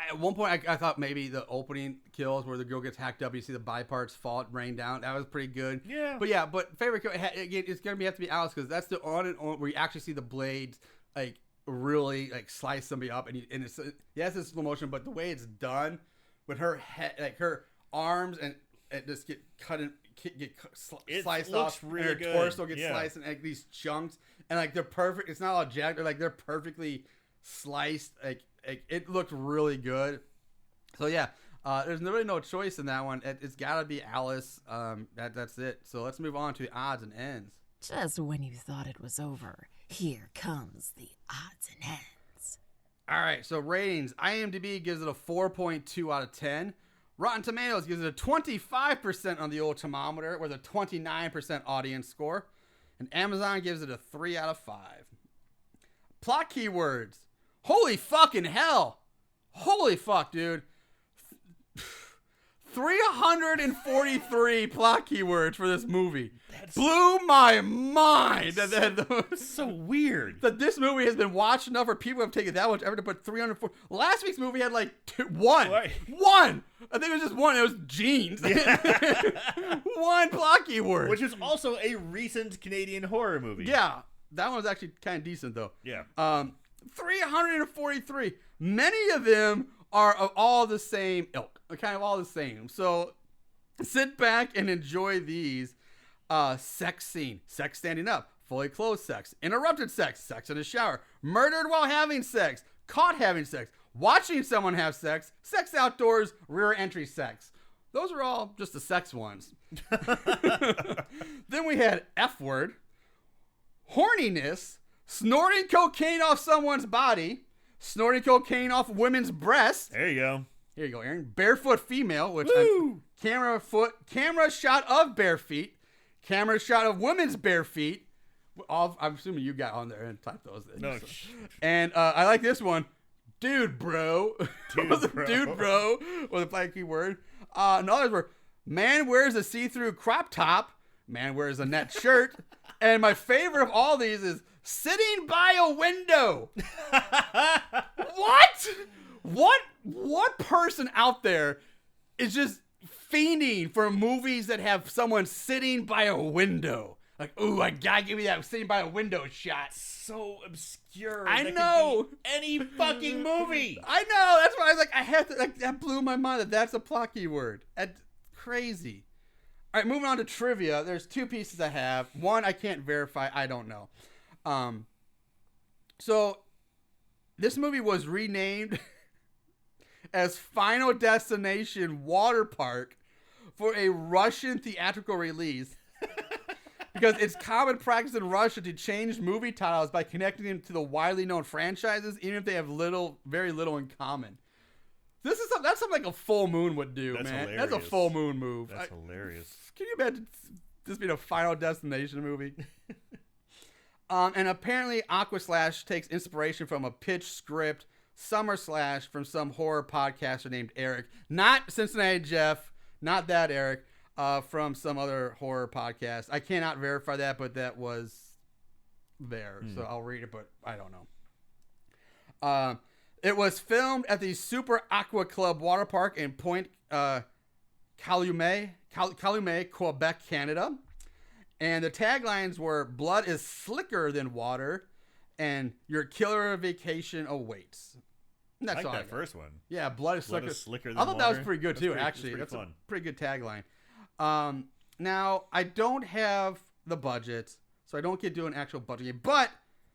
At one point, I thought maybe the opening kills where the girl gets hacked up, you see the body parts fall, rain down. That was pretty good. Yeah. But favorite kill again, it's gonna have to be Alice because that's the on and on where you actually see the blades like really like slice somebody up, and it's it's slow motion, but the way it's done with her head, like her arms and it just get cut get It sliced looks off, really and her good. torso gets Yeah. sliced, and like these chunks, and like they're perfect. It's not all jagged. They're perfectly sliced. Like it looked really good. So yeah, there's really no choice in that one. It's got to be Alice. That's it. So let's move on to the odds and ends. Just when you thought it was over, here comes the odds and ends. All right, so ratings. IMDb gives it a 4.2 out of 10. Rotten Tomatoes gives it a 25% on the old thermometer with a 29% audience score. And Amazon gives it a 3 out of 5. Plot keywords. Holy fucking hell. Holy fuck, dude. 343 plot keywords for this movie. Blew my mind. So weird. That this movie has been watched enough where people have taken that much effort to put 304. Last week's movie had like one. Right. One. I think it was just one. It was jeans. One plot keyword. Which is also a recent Canadian horror movie. Yeah. That one was actually kind of decent, though. Yeah. 343. Many of them are of all the same ilk. Kind of all the same. So sit back and enjoy these. Sex scene. Sex standing up. Fully clothed sex. Interrupted sex. Sex in the shower. Murdered while having sex. Caught having sex. Watching someone have sex. Sex outdoors. Rear entry sex. Those are all just the sex ones. Then we had F word. Horniness. Snorting cocaine off someone's body. Snorting cocaine off women's breasts. There you go. Here you go, Aaron. Barefoot female, which camera shot of bare feet. Camera shot of women's bare feet. I'm assuming you got on there and typed those in. No. So. And I like this one. Dude, bro. Dude, bro. Was a black keyword. And others were, man wears a see-through crop top. Man wears a net shirt. And my favorite of all these is sitting by a window. What person out there is just fiending for movies that have someone sitting by a window? Like, ooh, I gotta give me that sitting by a window shot. So obscure. I That know. could be any fucking movie. I know. That's why I was like, I have to. Like, that blew my mind. That's a plot keyword. That's crazy. All right, moving on to trivia. There's two pieces I have. One I can't verify. I don't know. So this movie was renamed as Final Destination Waterpark for a Russian theatrical release. Because it's common practice in Russia to change movie titles by connecting them to the widely known franchises, even if they have very little in common. That's something like a Full Moon would do, That's man. hilarious. That's a Full Moon move. That's hilarious. Can you imagine this being a Final Destination movie? And apparently Aquaslash takes inspiration from a pitch script, Summer Slash, from some horror podcaster named Eric. Not Cincinnati Jeff, not that Eric. From some other horror podcast. I cannot verify that, but that was there. So I'll read it, but I don't know. It was filmed at the Super Aqua Club Water Park in Point Calumet, Quebec, Canada. And the taglines were, blood is slicker than water, and your killer vacation awaits. And that's I like all that first one. Yeah, blood is Blood slicker. is slicker than I thought that was water. pretty good That's too, pretty- actually. that's That's pretty a fun. pretty good tagline. Now, I don't have the budget, so I don't get to do an actual budget game. But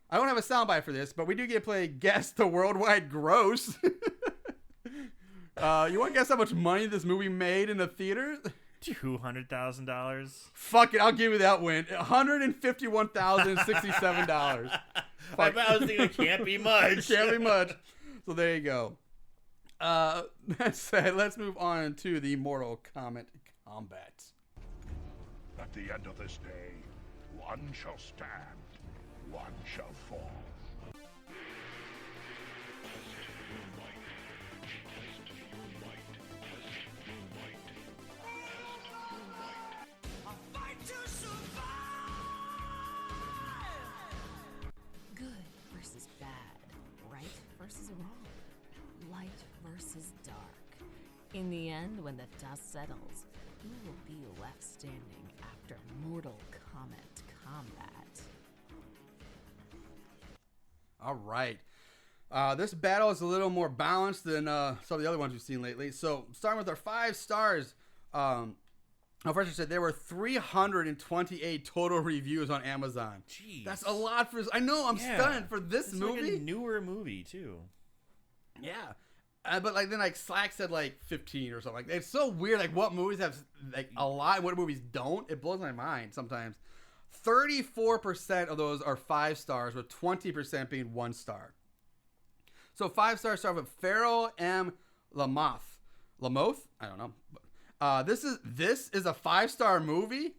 I don't have a soundbite for this, but we do get to play Guess the Worldwide Gross. You want to guess how much money this movie made in the theater? $200,000. Fuck it, I'll give you that win. $151,067. I was thinking it can't be much. Can't be much. So there you go. That said, let's move on to the Mortal Kombat combat. At the end of this day, one shall stand, one shall fall. Good versus bad. Right versus wrong. Light versus dark. In the end, when the dust settles, who will be left standing after Mortal Kombat combat? All right. This battle is a little more balanced than some of the other ones we've seen lately. So, starting with our 5 stars, First I said there were 328 total reviews on Amazon. Jeez. That's a lot for. I know. I'm stunned for this it's movie. Like a newer movie too. Yeah. But then Slack said 15 or something. It's so weird. What movies have a lot, and what movies don't. It blows my mind sometimes. 34% of those are 5 stars, with 20% being 1 star. So 5 stars start with Farrell M. Lamoth. I don't know. This is a 5-star movie? ?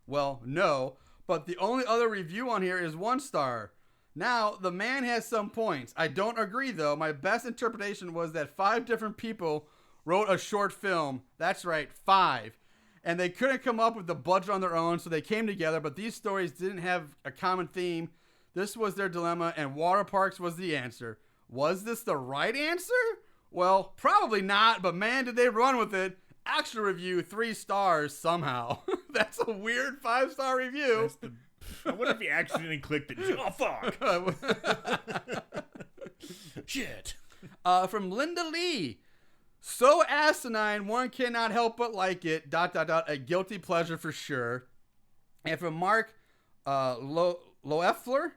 Well, no. But the only other review on here is 1 star. Now, the man has some points. I don't agree, though. My best interpretation was that 5 different people wrote a short film. That's right, 5. And they couldn't come up with the budget on their own, so they came together. But these stories didn't have a common theme. This was their dilemma, and Waterparks was the answer. Was this the right answer? Well, probably not, but man, did they run with it. Actual review, 3 stars somehow. That's a weird 5-star review. I wonder if he accidentally clicked it. Oh, fuck. Shit. From Linda Lee. So asinine, one cannot help but like it. ... A guilty pleasure for sure. And from Mark Loeffler.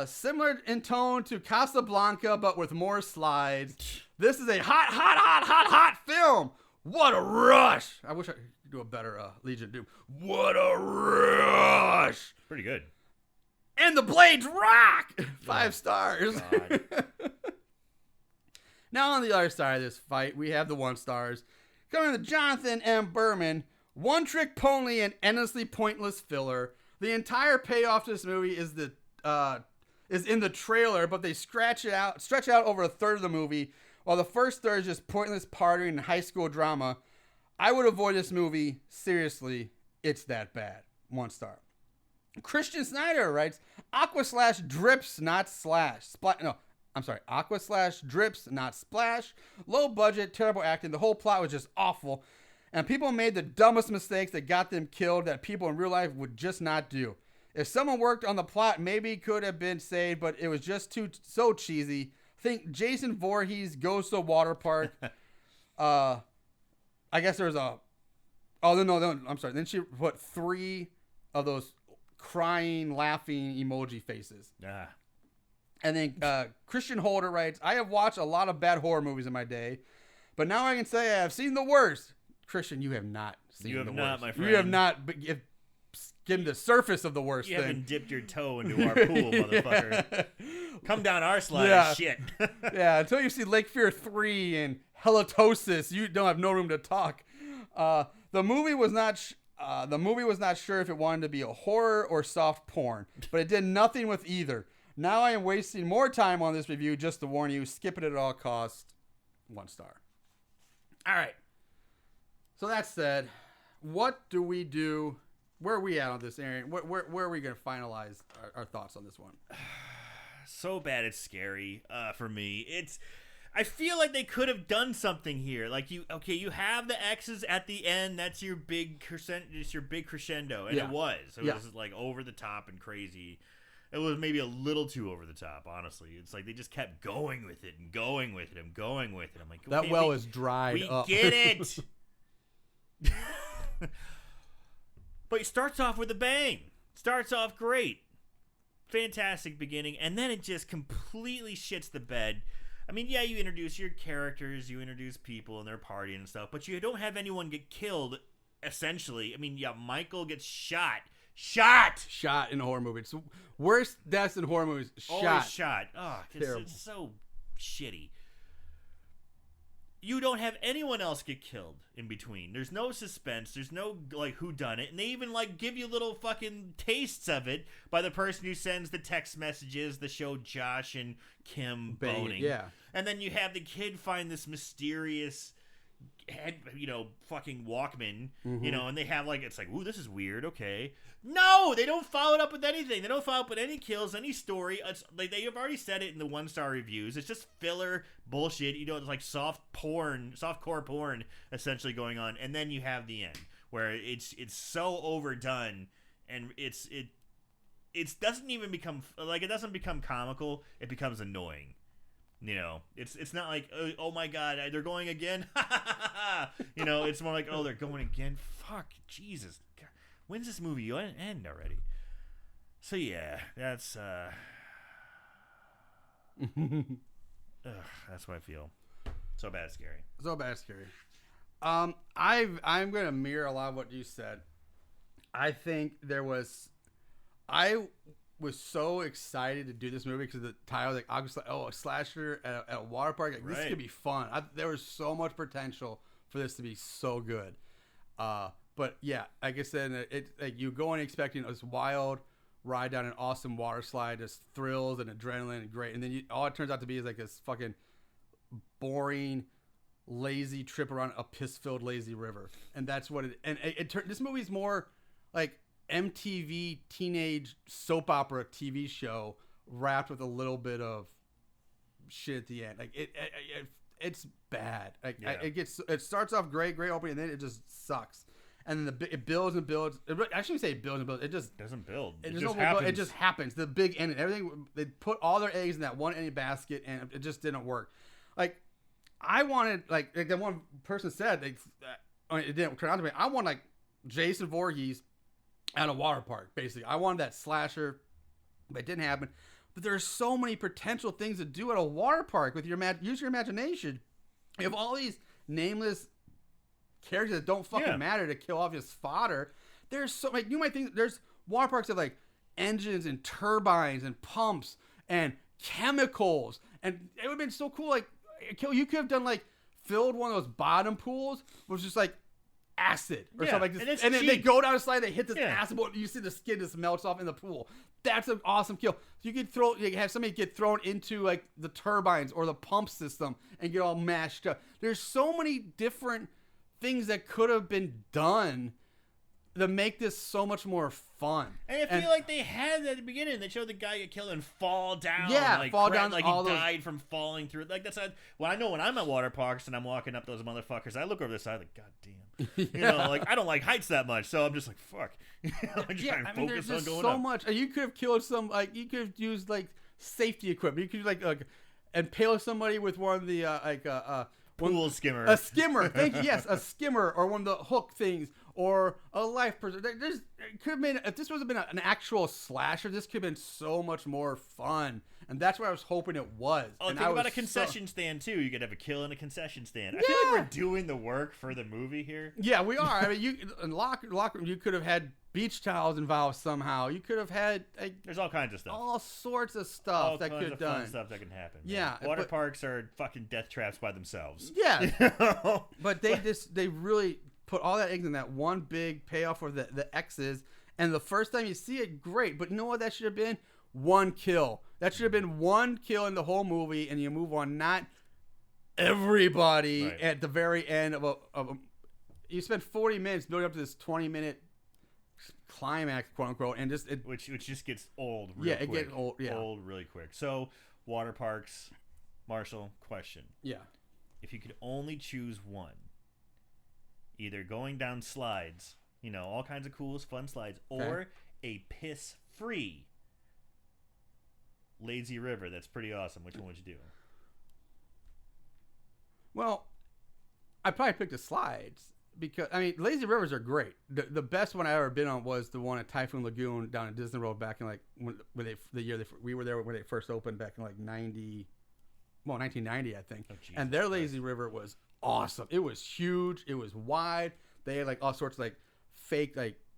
Similar in tone to Casablanca, but with more slides. This is a hot film. What a rush. I wish I could do a better Legion of Doom. What a rush. Pretty good. And the blades rock. 5 stars. Now on the other side of this fight, we have the 1 stars. Coming to Jonathan M. Berman. One trick pony and endlessly pointless filler. The entire payoff to this movie is in the trailer, but they stretch out over a third of the movie, while the first third is just pointless partying and high school drama. I would avoid this movie. Seriously, it's that bad. 1 star. Christian Snyder writes, Aquaslash drips, not slash. Aquaslash drips, not splash. Low budget, terrible acting. The whole plot was just awful. And people made the dumbest mistakes that got them killed that people in real life would just not do. If someone worked on the plot, maybe it could have been saved, but it was just so cheesy. Think Jason Voorhees goes to Waterpark. I guess there's a... Oh, no, I'm sorry. Then she put 3 of those crying, laughing emoji faces. Ah. And then Christian Holder writes, I have watched a lot of bad horror movies in my day, but now I can say I have seen the worst. Christian, you have not seen the worst. You have not, my friend. You have not skimmed the surface of the worst thing. You haven't dipped your toe into our pool, motherfucker. Come down our slide, shit. Yeah, until you see Lake Fear 3 and Halitosis, you don't have no room to talk. The movie was not sure if it wanted to be a horror or soft porn, but it did nothing with either. Now I am wasting more time on this review just to warn you. Skip it at all costs. 1 star. All right. So that said, what do we do? Where are we at on this, Aaron? Where are we going to finalize our thoughts on this one? So bad it's scary for me. I feel like they could have done something here. Like you have the X's at the end. That's your big crescendo, and it was like over the top and crazy. It was maybe a little too over the top, honestly. It's like they just kept going with it and going with it and going with it. I'm like, that well is dried up. We get it. But it starts off with a bang. Starts off great. Fantastic beginning. And then it just completely shits the bed. I mean, yeah, you introduce your characters, you introduce people and their party and stuff, but you don't have anyone get killed, essentially. I mean, yeah, Michael gets shot in a horror movie. It's the worst deaths in horror movies. Always shot. Oh, it's so shitty. You don't have anyone else get killed in between. There's no suspense. There's no whodunit, and they even give you little fucking tastes of it by the person who sends the text messages that show Josh and Kim boning. Yeah, and then you have the kid find this mysterious fucking Walkman, and they have it's like, ooh, this is weird. Okay, no, they don't follow it up with anything. They don't follow up with any kills, any story. It's like they have already said it in the 1-star reviews. It's just filler bullshit. It's like softcore porn, essentially going on. And then you have the end where it's so overdone, and it doesn't even become it doesn't become comical. It becomes annoying. It's not like, oh my god, they're going again. You know, it's more like, oh, they're going again. Fuck, Jesus. God, when's this movie end already? So yeah, that's that's what I feel. So bad, scary. So bad, scary. I'm gonna mirror a lot of what you said. I think I was so excited to do this movie because the title was like, a slasher at a water park. Like, this could be fun. There was so much potential for this to be so good. But yeah, like I said, like you go in expecting this wild ride down an awesome water slide, just thrills and adrenaline and great, and then all it turns out to be is like this fucking boring, lazy trip around a piss-filled lazy river, and that's what it. And this movie's more like MTV teenage soap opera TV show wrapped with a little bit of shit at the end. Like it's bad. Like it starts off great opening, and then it just sucks. And then it builds and builds. I shouldn't say it builds and builds. It just doesn't build. It just happens. It just happens. The big end and everything. They put all their eggs in that one empty basket, and it just didn't work. Like I wanted, like that one person said, it didn't turn out to me. I want like Jason Voorhees at a water park. Basically, I wanted that slasher, but it didn't happen. But there's so many potential things to do at a water park with use your imagination. You have all these nameless characters that don't fucking matter to kill off just fodder. There's so like you might think there's water parks that have like engines and turbines and pumps and chemicals, and it would have been so cool. Like you could have done like filled one of those bottom pools with just like acid or something like this, and then they go down a slide, they hit this acid, you see the skin just melts off in the pool. That's an awesome kill. You could have somebody get thrown into like the turbines or the pump system and get all mashed up. There's so many different things that could have been done to make this so much more fun. And I feel like they had that at the beginning. They showed the guy get killed and fall down. Yeah, like, fall down. Like he died from falling through. Like that's well, I know when I'm at water parks and I'm walking up those motherfuckers, I look over the side like, God damn. You know, like I don't like heights that much, so I'm just like, fuck. There's just so much. You could have killed you could have used like safety equipment. You could like impale somebody with one of the pool skimmer. A skimmer. Thank you. Yes, a skimmer or one of the hook things or a life person. It could have been, if this was been an actual slasher, this could have been so much more fun. And that's what I was hoping it was. Oh, and think about a concession stand too. You could have a kill in a concession stand. I feel like we're doing the work for the movie here. Yeah, we are. I mean, in locker room, you could have had beach towels involved somehow. You could have had there's all kinds of stuff. All sorts of stuff that could have done. Fun stuff that can happen. Yeah, water parks are fucking death traps by themselves. Yeah, but they really put all that eggs in that one big payoff for the X's. And the first time you see it, great. But you know what that should have been? One kill. That should have been one kill in the whole movie, and you move on. Not everybody at the very end of a. You spend 40 minutes building up to this 20-minute climax, quote unquote, and which just gets old. Real quick. It gets old. Yeah, old really quick. So water parks, Marshall. Question. Yeah. If you could only choose one, either going down slides, all kinds of cool, fun slides, or a piss-free lazy river that's pretty awesome, which one would you do? Well, I probably picked the slides because lazy rivers are great. The best one I ever been on was the one at Typhoon Lagoon down at Disney World back in the year we were there when they first opened back in 1990 I think. Oh, and their lazy river was awesome. It was huge. It was wide. They had all sorts of fake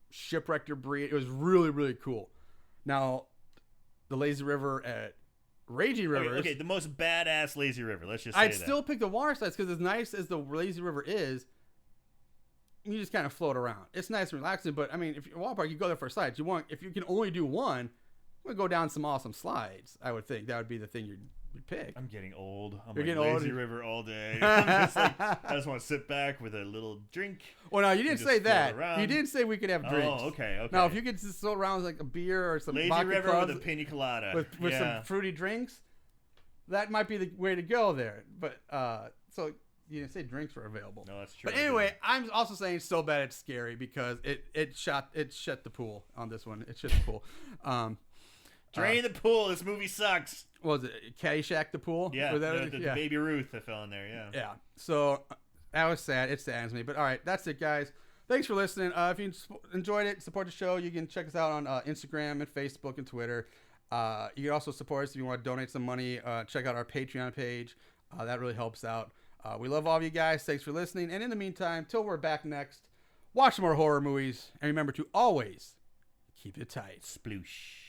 shipwreck debris. It was really, really cool. Now, the lazy river at Raging Rivers. Okay, the most badass lazy river. Let's just say I'd still pick the water slides because as nice as the lazy river is, you just kind of float around. It's nice and relaxing, but if you're at water park, you go there for slides. If you can only do one, we'll go down some awesome slides. I would think that would be the thing you'd pick. I'm getting old. I'm getting lazy river all day. I just want to sit back with a little drink. Well, no, you didn't say that. You didn't say we could have drinks. Oh, okay. Now, if you could just float around with a beer or some lazy river with a pina colada with some fruity drinks, that might be the way to go there. But so you didn't say drinks were available. No, that's true. But anyway, I'm also saying so bad it's scary because it shut the pool on this one. It shut the pool. Drain the pool. This movie sucks. What was it Caddyshack the pool? Yeah, the Baby Ruth that fell in there. Yeah. Yeah. So That was sad. It saddens me. But all right, that's it, guys. Thanks for listening. If you enjoyed it, support the show. You can check us out on Instagram and Facebook and Twitter. You can also support us if you want to donate some money. Check out our Patreon page. That really helps out. We love all of you guys. Thanks for listening. And in the meantime, till we're back next, watch more horror movies. And remember to always keep it tight. Sploosh.